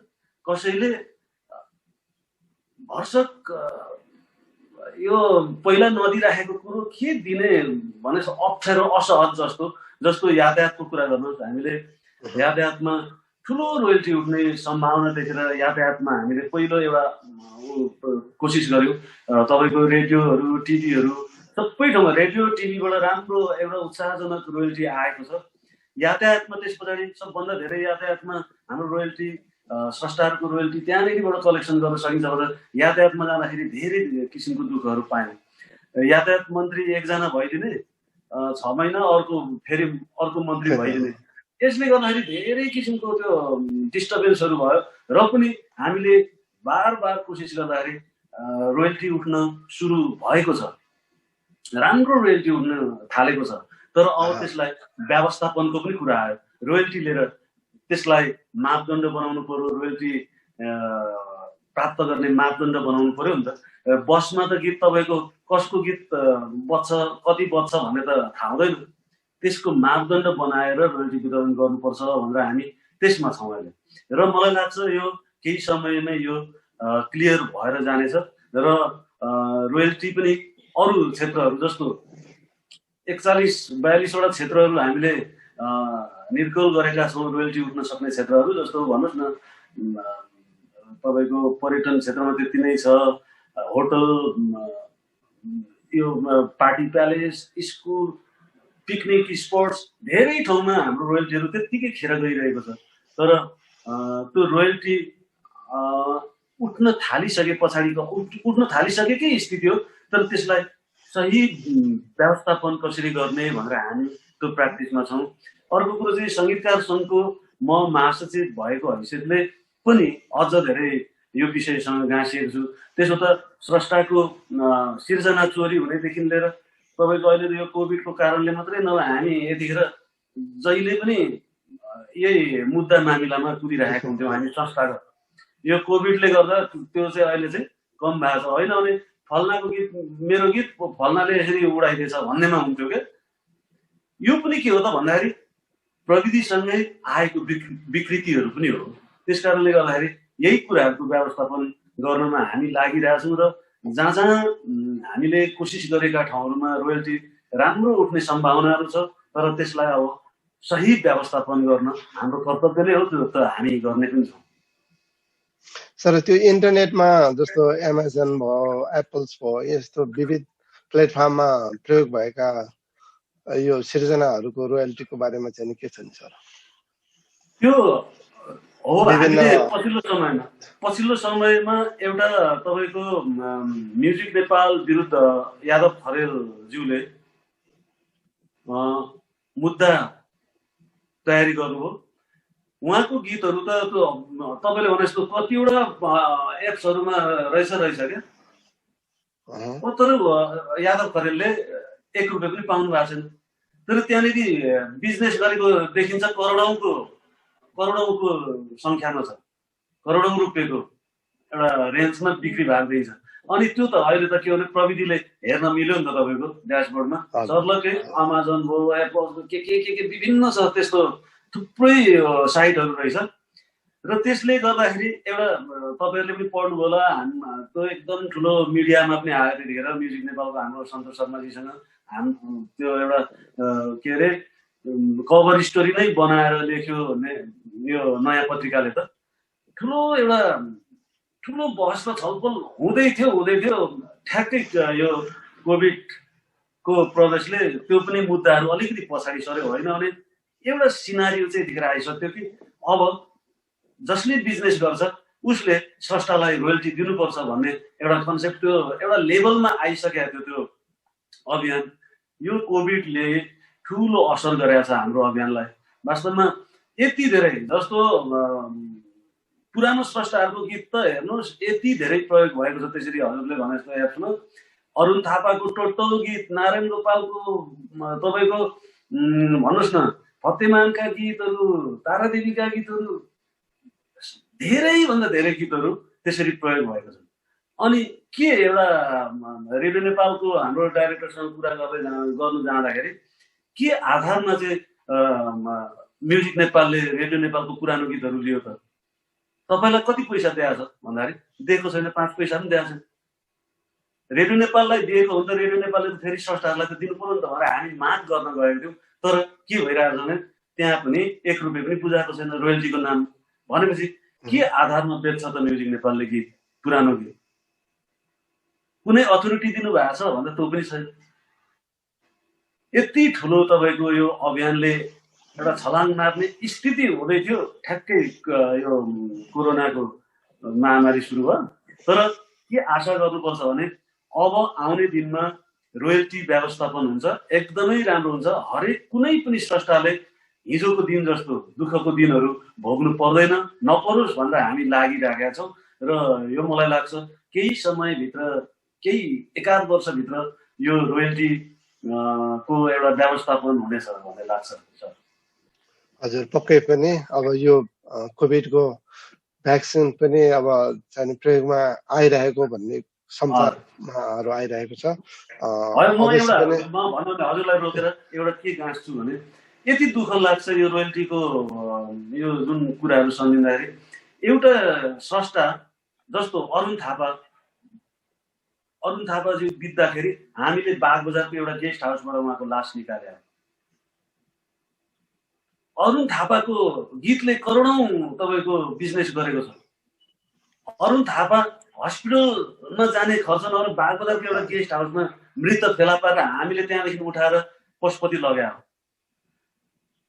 [SPEAKER 2] कसैले भर्सक यो पहिला नदिराखेको कुरो के दिने भने अप्ठ्यारो असहज जस्तो यातायातको कुरा गर्नुहोस्। हामीले यातायातमा ठुलो रोयल्टी उठ्ने सम्भावना देखेर यातायातमा हामीले पहिलो एउटा कोसिस गऱ्यौँ। तपाईँको रेडियोहरू, टिभीहरू सबै ठाउँमा रेडियो टिभीबाट राम्रो एउटा उत्साहजनक रोयल्टी आएको छ। यातायातमा त्यस पछाडि सबभन्दा धेरै यातायातमा हाम्रो रोयल्टी स्रष्टाहरूको रोयल्टी त्यहाँनिरबाट कलेक्सन गर्न सकिन्छ भनेर यातायातमा जाँदाखेरि धेरै किसिमको दुःखहरू पायौँ। यातायात मन्त्री एकजना भइदिने, 6 महिना फेरि अर्को मन्त्री भइदिने, यसले गर्दाखेरि धेरै किसिमको त्यो डिस्टर्बेन्सहरू भयो। र पनि हामीले बार बार कोसिस गर्दाखेरि रोयल्टी उठ्न सुरु भएको छ, राम्रो रोयल्टी उठ्न थालेको छ। तर अब त्यसलाई व्यवस्थापनको पनि कुरा आयो। रोयल्टी लिएर त्यसलाई मापदण्ड बनाउनु पर्यो, रोयल्टी प्राप्त गर्ने मापदण्ड बनाउनु पर्यो नि त। बसमा त गीत तपाईँको कसको गीत बज्छ, कति बज्छ भन्ने त थाहा हुँदैन। त्यसको मापदण्ड बनाएर रोयल्टी वितरण गर्नुपर्छ भनेर हामी त्यसमा छौँ अहिले। र मलाई लाग्छ यो केही समयमै यो क्लियर भएर जानेछ। र रोयल्टी पनि अरू क्षेत्रहरू जस्तो 41-42वटा क्षेत्रहरू हामीले निर्कल गरेका छौँ, रोयल्टी उठ्न सक्ने क्षेत्रहरू। जस्तो भन्नुहोस् न, तपाईँको पर्यटन क्षेत्रमा त्यति नै छ, होटल, यो party palace, school, picnic spots, धेरै ठाउँमा हाम्रो रोयल्टीहरू त्यत्तिकै खेर गइरहेको छ। तर त्यो रोयल्टी उठ्न थालिसके पछाडिको उठ्न थालिसकेकै स्थिति हो। तर त्यसलाई सही व्यवस्थापन कसरी गर्ने भनेर हामी त्यो प्र्याक्टिसमा छौँ। अर्को कुरो चाहिँ सङ्गीतकार सङ्घको म महासचिव भएको हैसियतले पनि अझ धेरै यो विषयसँग गाँसिएको छु। त्यसो त स्रष्टाको सिर्जना चोरी हुनेदेखि लिएर तपाईँको अहिले यो कोभिडको कारणले मात्रै नभए हामी यतिखेर जहिले पनि यही मुद्दा मामिलामा कुदिरहेको हुन्थ्यौँ हामी संस्थागत। यो कोभिडले गर्दा त्यो चाहिँ अहिले चाहिँ कम भएको छ। होइन भने फल्नाको गीत मेरो गीत फल्नाले यसरी उडाइदिएछ भन्नेमा हुन्थ्यो क्या। यो पनि के हो त भन्दाखेरि प्रविधिसँगै आएको विकृतिहरू पनि हो। त्यस कारणले गर्दाखेरि यही कुराहरूको व्यवस्थापन गर्नमा हामी लागिरहेछौँ र जहाँ जहाँ हामीले कोसिस गरेका ठाउँहरूमा रोयल्टी राम्रो उठ्ने सम्भावनाहरू छ, तर त्यसलाई अब सही व्यवस्थापन गर्न हाम्रो कर्तव्य नै हो। त्यो त हामी गर्ने पनि छौँ।
[SPEAKER 1] सर त्यो इन्टरनेटमा जस्तो एमाजोन भयो, एप्पल्स भयो, यस्तो विविध प्लेटफर्ममा प्रयोग भएका यो सिर्जनाहरूको रोयल्टीको बारेमा चाहिँ के छ नि सर?
[SPEAKER 2] त्यो हो, हामीले पछिल्लो समयमा एउटा तपाईँको म्युजिक नेपाल विरुद्ध यादव खरेलज्यूले मुद्दा तयारी गर्नुभयो। उहाँको गीतहरू त तपाईँले भने जस्तो कतिवटा एप्सहरूमा रहेछ क्या, तर यादव खरेलले 1 रुपियाँ पनि पाउनु भएको छैन। तर त्यहाँनिर बिजनेस गरेको देखिन्छ, करोडौँको सङ्ख्यामा छ, करोडौँ रुपियाँको एउटा रेन्जमा बिक्री भएको देखिन्छ। अनि त्यो त अहिले त के भने प्रविधिले हेर्न मिल्यो नि त तपाईँको ड्यासबोर्डमा सर्लकै अमाजोन भयो, एप्पल के विभिन्न छ, त्यस्तो थुप्रै साइटहरू रहेछ। र त्यसले गर्दाखेरि एउटा तपाईँहरूले पनि पढ्नु होला, त्यो एकदम ठुलो मिडियामा पनि आयो त्यतिखेर म्युजिक नेपालको हाम्रो सन्तोष शर्माजीसँग त्यो एउटा के अरे कभर स्टोरी नै बनाएर लेख्यो भन्ने यो नयाँ पत्रिकाले त ठुलो बहस र छलफल हुँदै थियो। ठ्याक्कै यो कोभिडको प्रवेशले त्यो पनि मुद्दाहरू अलिकति पछाडि सर्यो। होइन भने एउटा सिनारियो चाहिँ यतिखेर आइसक्यो कि अब जसले बिजनेस गर्छ उसले स्रष्टालाई रोयल्टी दिनुपर्छ भन्ने एउटा कन्सेप्ट त्यो एउटा लेभलमा आइसकेको थियो त्यो अभियान। यो कोभिडले ठुलो असर गरेको छ हाम्रो अभियानलाई। वास्तवमा यति धेरै जस्तो पुरानो स्रष्टाहरूको गीत त हेर्नुहोस् यति धेरै प्रयोग भएको छ। त्यसरी हजुरले भने जस्तो एप्समा अरुण थापाको टोटल गीत, नारायण गोपालको तपाईँको भन्नुहोस् न फतेमानका गीतहरू, तारादेवीका गीतहरू, धेरैभन्दा धेरै गीतहरू त्यसरी प्रयोग भएको छ। अनि के एउटा रेडियो नेपालको हाम्रो डाइरेक्टरसँग कुरा गर्नु जाँदाखेरि के आधारमा चाहिँ म्युजिक नेपालले रेडियो नेपालको पुरानो गीतहरू लियो त? तपाईँलाई कति पैसा दिएको छ भन्दाखेरि दिएको छैन, 5 पैसा पनि दिएको छैन। रेडियो नेपाललाई दिएको हो त रेडियो नेपालले त फेरि स्रष्टाहरूलाई त दिनु पर्यो नि त भनेर हामी माग गर्न गएको थियौँ। तर के भइरहेको छ भने त्यहाँ पनि 1 रुपियाँ पनि बुझाएको छैन रोयल्टीको नाम। भनेपछि के आधारमा बेच्छ त म्युजिक नेपालले गीत, पुरानो गीत? कुनै अथोरिटी दिनुभएको छ भन्दा त्यो पनि छैन। यति ठुलो तपाईँको यो अभियानले एउटा छलाङ मार्ने स्थिति हुँदै थियो ठ्याक्कै यो कोरोनाको महामारी सुरु भयो। तर के आशा गर्नुपर्छ भने अब आउने दिनमा रोयल्टी व्यवस्थापन हुन्छ, एकदमै राम्रो हुन्छ। हरेक कुनै पनि स्रष्टाले हिजोको दिन जस्तो दुःखको दिनहरू भोग्नु पर्दैन, नपरोस् भनेर हामी लागिरहेका छौँ। र यो मलाई लाग्छ केही समयभित्र, केही 1-8 वर्षभित्र यो रोयल्टी को एउटा व्यवस्थापन हुनेछ भन्ने लाग्छ सर।
[SPEAKER 1] हजुर पक्कै पनि अब यो कोभिडको भ्याक्सिन पनि अब चाहिँ प्रयोगमा आइरहेको भन्ने समाचारहरू आइरहेको छ।
[SPEAKER 2] हजुरलाई रोकेर एउटा के गाँस्छु भने यति दुःख लाग्छ यो रोयल्टीको यो जुन कुराहरू सम्झिँदाखेरि। एउटा स्रष्टा जस्तो अरुण थापाजी बित्दाखेरि हामीले बागबजारको एउटा गेस्ट हाउसबाट उहाँको लास निकाल्यो। अरुण थापाको गीतले करोडौँ तपाईँको बिजनेस गरेको छ। अरुण थापा हस्पिटलमा जाने खर्च नगरेर बागबजारको एउटा गेस्ट हाउसमा मृत फेला पारेर हामीले त्यहाँदेखि उठाएर पशुपति लगायो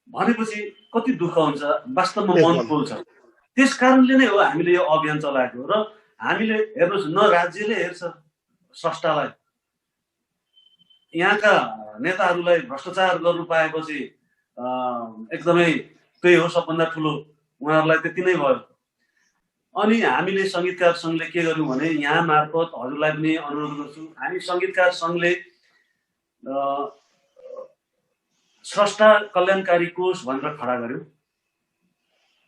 [SPEAKER 2] भनेपछि कति दुःख हुन्छ, वास्तवमा मन पोल्छ। त्यस कारणले नै हो हामीले यो अभियान चलाएको। र हामीले हेर्नुहोस् न राज्यले हेर्छ स्रष्टालाई, यहाँका नेताहरूलाई भ्रष्टाचार गर्नु पाएपछि एकदमै त्यही हो सबभन्दा ठुलो, उहाँहरूलाई त्यति नै भयो। अनि हामीले सङ्गीतकार सङ्घले के गर्यौँ भने यहाँ मार्फत हजुरलाई पनि अनुरोध गर्छु, हामी सङ्गीतकार सङ्घले स्रष्टा कल्याणकारी कोष भनेर खडा गर्यौँ।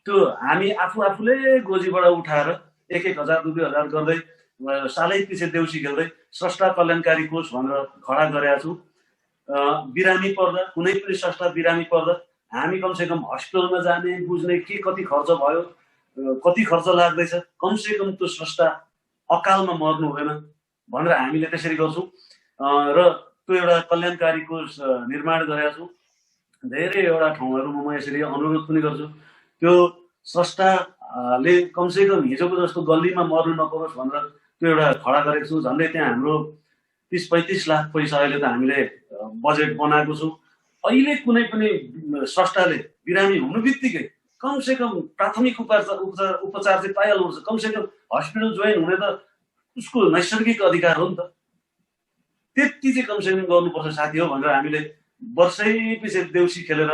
[SPEAKER 2] त्यो हामी आफूले गोजीबाट उठाएर 1,000 2,000 गर्दै सालै पछि देउसी खेल्दै स्रष्टा कल्याणकारी कोष भनेर खडा गरेका छौँ। बिरामी पर्दा कुनै पनि स्रष्टा बिरामी पर्दा हामी कमसेकम हस्पिटलमा जाने बुझ्ने के कति खर्च भयो, कति खर्च लाग्दैछ, कमसेकम त्यो स्रष्टा अकालमा मर्नु हुँदैन भनेर हामीले त्यसरी गर्छौँ। र त्यो एउटा कल्याणकारी कोष निर्माण गरेका छौँ। धेरैवटा ठाउँहरूमा म यसरी अनुरोध पनि गर्छु, त्यो स्रष्टाले कमसेकम हिजोको जस्तो गल्लीमा मर्नु नपरोस् भनेर त्यो एउटा खडा गरेको छौँ। झन्डै त्यहाँ हाम्रो 30-35 लाख पैसा अहिले त हामीले बजेट बनाएको छौँ। अहिले कुनै पनि स्रष्टाले बिरामी हुनु बित्तिकै कमसेकम प्राथमिक उपचार चाहिँ पाइहाल्नुपर्छ। कमसेकम हस्पिटल जोइन हुने त उसको नैसर्गिक अधिकार हो नि त, त्यति चाहिँ कमसेकम गर्नुपर्छ साथी हो भनेर हामीले वर्षै पछि देउसी खेलेर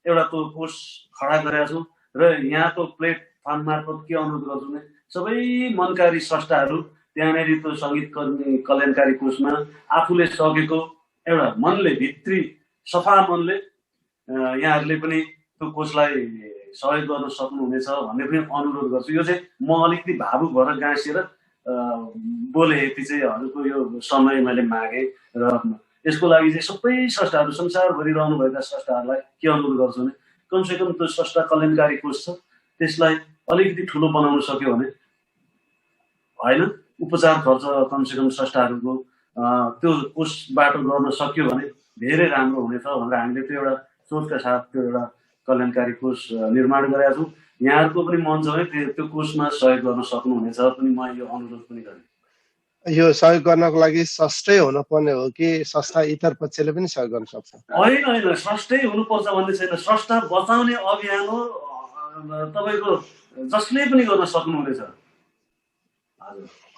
[SPEAKER 2] एउटा त्यो कोष खडा गरेका छौँ। र यहाँको प्लेटफर्म मार्फत के अनुरोध गर्छु भने सबै मनकारी स्रष्टाहरू त्यहाँनिर त्यो सङ्गीत कल्याणकारी कोषमा आफूले सकेको एउटा मनले भित्री सफा मनले यहाँहरूले पनि त्यो कोषलाई सहयोग गर्न सक्नुहुनेछ भन्ने पनि अनुरोध गर्छु। यो चाहिँ म अलिकति भावुक भएर गाँसेर बोले, यति चाहिँ हजुरको यो समय मैले मागेँ। र यसको लागि चाहिँ सबै स्रष्टाहरू संसारभरि रहनुभएका स्रष्टाहरूलाई के अनुरोध गर्छु भने कमसेकम त्यो स्रष्टा कल्याणकारी कोष छ त्यसलाई अलिकति ठुलो बनाउन सक्यो भने होइन, उपचार खर्च कमसेकम स्रष्टाहरूको त्यो कोषबाट गर्न सक्यो भने धेरै राम्रो हुनेछ भनेर हामीले त्यो एउटा सोचका साथ त्यो एउटा कल्याणकारी कोष निर्माण गरेका छौँ। यहाँहरूको पनि मन छ भने त्यो कोषमा सहयोग गर्न सक्नुहुनेछ पनि म यो अनुरोध पनि गरेँ।
[SPEAKER 1] यो सहयोग गर्नको लागि स्रष्टै हुनुपर्ने हो कि संस्था इतर पक्षले पनि सहयोग गर्न सक्छ?
[SPEAKER 2] होइन, स्रष्टै हुनुपर्छ भन्ने छैन। स्रष्टा बचाउने अभियान हो, तपाईँको जसले पनि गर्न सक्नुहुनेछ।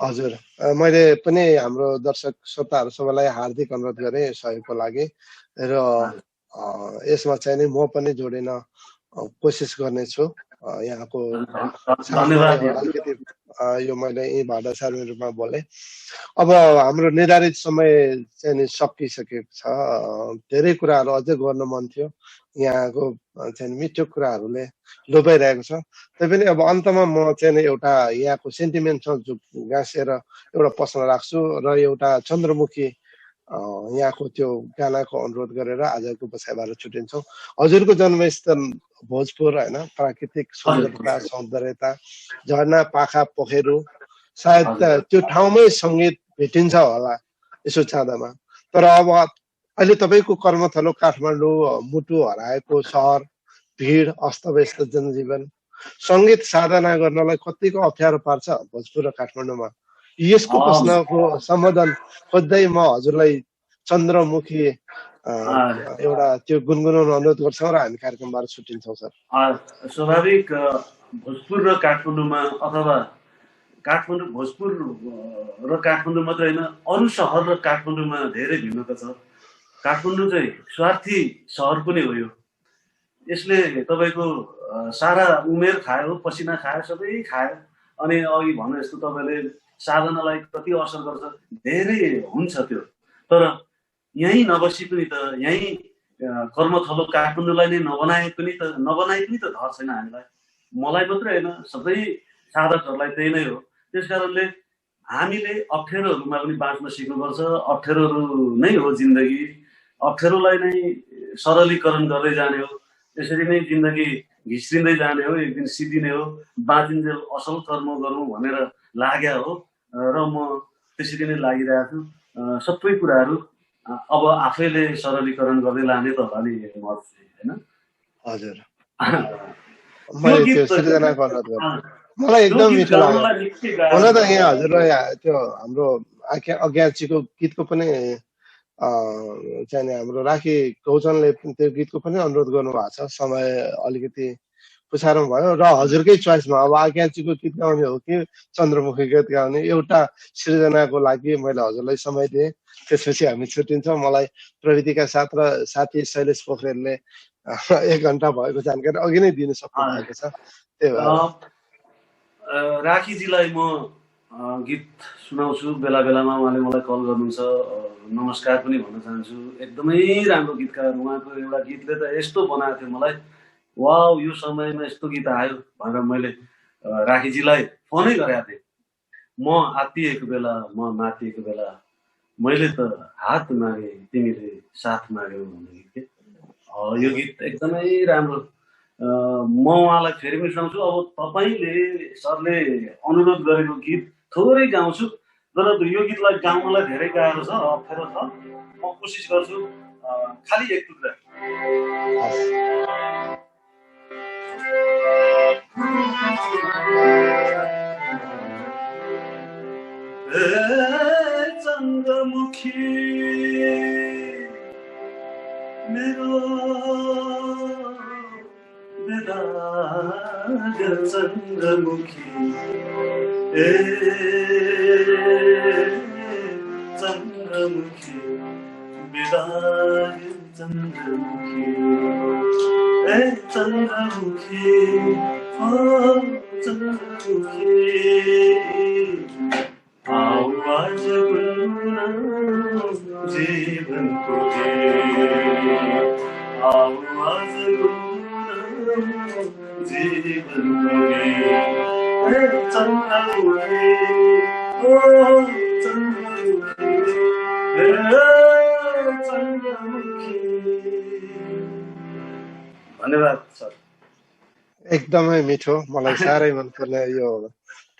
[SPEAKER 1] हजुर, मैले पनि हाम्रो दर्शक श्रोताहरू सबैलाई हार्दिक अनुरोध गरेँ सहयोगको लागि। र यसमा चाहिँ नि म पनि जोडिन कोसिस गर्नेछु। यहाँको अलिकति यो मैले यही भाडा सार्ने रूपमा बोलेँ। अब हाम्रो निर्धारित समय चाहिँ नि सकिसकेको छ। धेरै कुराहरू अझै गर्न मन थियो, यहाँको चाहिँ मिठो कुराहरूले लोभ्याइरहेको छ। तैपनि अब अन्तमा म चाहिँ नि एउटा यहाँको सेन्टिमेन्टसँग गाँसेर एउटा प्रश्न राख्छु र एउटा चन्द्रमुखी यहाँको त्यो गानाको अनुरोध गरेर आजको बसाइबाट छुट्टिन्छौँ। हजुरको जन्मस्थल भोजपुर होइन, प्राकृतिक सुन्दरता सौन्दर्यता झरना पाखा पोखहरू सायद त्यो ठाउँमै सङ्गीत भेटिन्छ होला यसो चाहँदामा। तर अब अहिले तपाईँको कर्मथलो काठमाडौँ मुटु हराएको सहर, भिड अस्तव्यस्त जनजीवन, सङ्गीत साधना गर्नलाई कतिको अप्ठ्यारो पार्छ भोजपुर र काठमाडौँमा? यसको प्रश्नको सम्बोधन खोज्दै म हजुरलाई चन्द्रमुखी एउटा त्यो गुनगुनाउन अनुरोध गर्छौँ र हामी कार्यक्रमबाट छुट्टिन्छौँ। सर
[SPEAKER 2] स्वाभाविक भोजपुर र काठमाडौँमा अथवा काठमाडौँ भोजपुर र काठमाडौँ मात्रै होइन, अरू सहर र काठमाडौँमा धेरै भिन्नता छ। काठमाडौँ चाहिँ स्वार्थी सहर पनि हो। यसले तपाईँको सारा उमेर खायो, पसिना खायो, सबै खायो। अनि अघि भने जस्तो तपाईँले साधनालाई कति असर गर्छ धेरै हुन्छ त्यो। तर यहीँ नबसी पनि त, यहीँ कर्मथलो काठमाडौँलाई नै नबनाइ पनि त धर छैन हामीलाई। मलाई मात्रै होइन, सबै साधकहरूलाई त्यही नै हो। त्यस कारणले हामीले अप्ठ्यारोहरूमा पनि बाँच्न सिक्नुपर्छ। अप्ठ्यारोहरू नै हो जिन्दगी, अप्ठ्यारोलाई नै सरलीकरण गर्दै जाने हो। त्यसरी नै जिन्दगी घिस्रिँदै जाने हो, एक दिन सिद्धिने हो। बाँचिन्जेल असल कर्म गरौँ भनेर लाग्या हो र म त्यसरी नै लागिरहेको छु। सबै कुराहरू अब आफैले सरलीकरण गर्दै लाने त होला नि होइन।
[SPEAKER 1] हजुर, मलाई एकदम मिठो लाग्यो। हुन त यहाँ हजुरलाई त्यो हाम्रो अज्ञाचीको गीतको पनि चाहिँ हाम्रो राखी गौचनले त्यो गीतको पनि अनुरोध गर्नुभएको छ। समय अलिकति पुछारमा भयो र हजुरकै चोइसमा अब आज्ञाचीको गीत गाउने हो कि चन्द्रमुखी गीत गाउने, एउटा सृजनाको लागि मैले हजुरलाई समय दिएँ। त्यसपछि हामी छुट्टिन्छौँ। मलाई प्रविधिका साथ र साथी शैलेश पोखरेलले 1 घन्टा भएको जानकारी अघि नै दिन सक्नु भएको छ। त्यही भएर
[SPEAKER 2] राखीजीलाई म गीत सुनाउँछु बेला बेलामा, उहाँले मलाई कल गर्नुहुन्छ, नमस्कार पनि भन्न चाहन्छु। एकदमै राम्रो गीतकार, उहाँको एउटा गीतले त यस्तो बनाएको थियो मलाई, वाउ यो समयमा यस्तो गीत आयो भनेर मैले राखीजीलाई फोनै गरेको थिएँ। म आत्तिएको बेला, म मातिएको बेला, मैले त हात मागे तिमीले साथ माग्यौ भन्ने गीत के। यो गीत एकदमै राम्रो। म उहाँलाई फेरि पनि सुनाउँछु। अब तपाईँले सरले अनुरोध गरेको गीत थोरै गाउँछु, तर यो गीतलाई गाउनलाई धेरै गाह्रो छ, अप्ठ्यारो छ। म कोसिस गर्छु, खालि एक टुक्रा। चन्द्रमुखी मेरो बेदाग चन्द्रमुखी, ए चन्द्रमुखी बेदाग चन्द्रमुखी, ए चन्द्रमुखी, ओ चन्द्रमुखी, आवाज गुनगुनाऊ जीवनको गीत, आवाज गुनगुनाऊ जीवनको गीत, ए चन्द्रमुखी, ओ चन्द्रमुखी, ए चन्द्रमुखी। धन्यवाद सर।
[SPEAKER 1] एकदमै मिठो, मलाई साह्रै मनपर्ने यो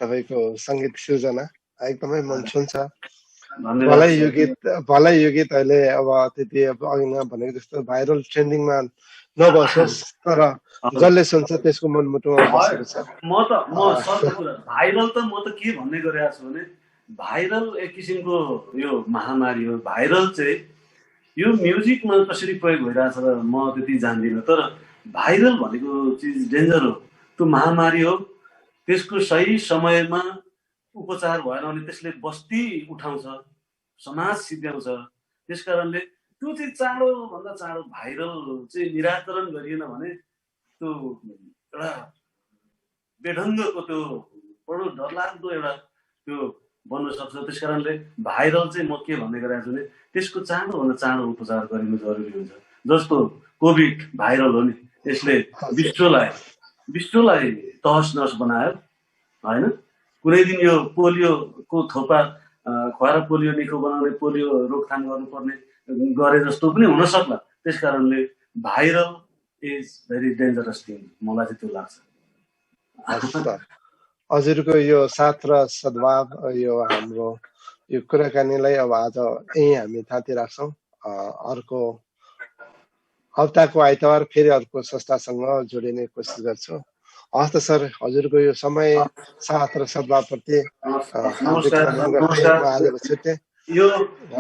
[SPEAKER 1] तपाईँको सङ्गीत सृजना, एकदमै मन छुन्छ। भलै यो गीत अहिले अब त्यति अघि भनेको जस्तो भाइरल ट्रेन्डिङमा नबसोस्, तर जसले सुन्छ त्यसको मनमुटुमा बसेको छ।
[SPEAKER 2] भाइरल त म त के भन्ने गरिरहेको छु भने, भाइरल एक किसिमको यो महामारी हो। भाइरल चाहिँ यो म्युजिकमा कसरी प्रयोग भइरहेछ म त्यति जान्दिनँ, तर भाइरल भनेको चिज डेन्जर हो, त्यो महामारी हो। त्यसको सही समयमा उपचार भएन भने त्यसले बस्ती उठाउँछ, समाज सिद्ध्याउँछ। त्यस कारणले त्यो चाहिँ चाँडोभन्दा चाँडो भाइरल चाहिँ निराकरण गरिएन भने त्यो एउटा बेढङ्गको त्यो बडो डरलाग्दो एउटा त्यो बन्न सक्छ। त्यस कारणले भाइरल चाहिँ म के भन्ने गरेको छु भने त्यसको चाँडोभन्दा चाँडो उपचार गरिनु जरुरी हुन्छ। जस्तो कोभिड भाइरल हो नि, त्यसले विश्वलाई तहस नहस बनायो होइन। कुनै दिन यो पोलियोको थोपा खुवाएर पोलियो निको बनाउने, पोलियो रोकथाम गर्नुपर्ने गरे जस्तो पनि हुन सक्ला। त्यस कारणले viral is very dangerous thing, मलाई चाहिँ त्यो लाग्छ।
[SPEAKER 1] हजुरको यो साथ र सद्भाव, यो हाम्रो यो कुराकानीलाई अब आज यहीँ हामी थाती राख्छौँ। अर्को हप्ताको आइतबार फेरि अर्को संस्थासँग जोडिने कोसिस गर्छु। हस् त सर, हजुरको यो समय, साथ र सद्भावप्रति
[SPEAKER 2] यो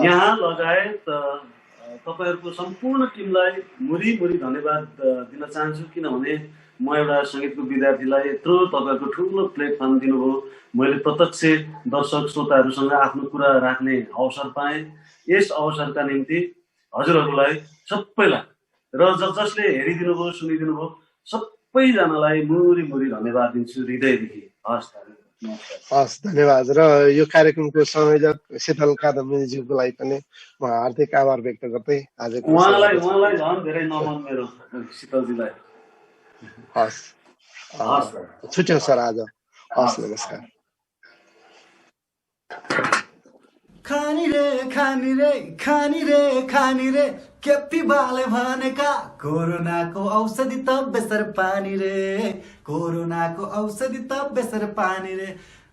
[SPEAKER 2] यहाँ लगायत तपाईँहरूको सम्पूर्ण टिमलाई मुरी धन्यवाद दिन चाहन्छु, किनभने म एउटा सङ्गीतको विद्यार्थीलाई यत्रो तपाईँहरूको ठुलो प्लेटफर्म दिनुभयो। मैले प्रत्यक्ष दर्शक श्रोताहरूसँग आफ्नो कुरा राख्ने अवसर पाएँ। यस अवसरका निम्ति हजुरहरूलाई सबैलाई र जसले हेरिदिनु भयो, सुनिदिनु भयो, सबैजनालाई मुरी धन्यवाद दिन्छु हृदयदेखि।
[SPEAKER 1] हस्, धन्यवाद। र यो कार्यक्रमको संयोजक शीतल कादम्बीज्यूको लागि पनि म हार्दिक आभार व्यक्त गर्दै आजको
[SPEAKER 2] उहाँलाई झन् धेरै नमन मेरो शीतलजीलाई।
[SPEAKER 1] हस्, छुट्यौँ सर आज। हस्, नमस्कार।
[SPEAKER 3] खानी रे केपी बाले भनेका कोरोनाको औषधि त बेसर पानी रे, कोरोनाको औषधि त बेसर पानी रे।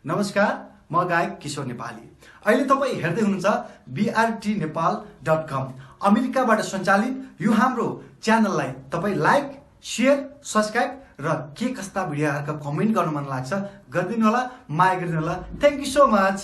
[SPEAKER 3] नमस्कार, म गायक किशोर नेपाली। अहिले तपाईँ हेर्दै हुनुहुन्छ brtnepal.com, अमेरिकाबाट सञ्चालित यो हाम्रो च्यानललाई तपाईँ लाइक, सेयर, सब्सक्राइब र के कस्ता भिडियोहरूका कमेन्ट गर्न मन लाग्छ गरिदिनु होला, माया गरिदिनु होला। Thank you so much.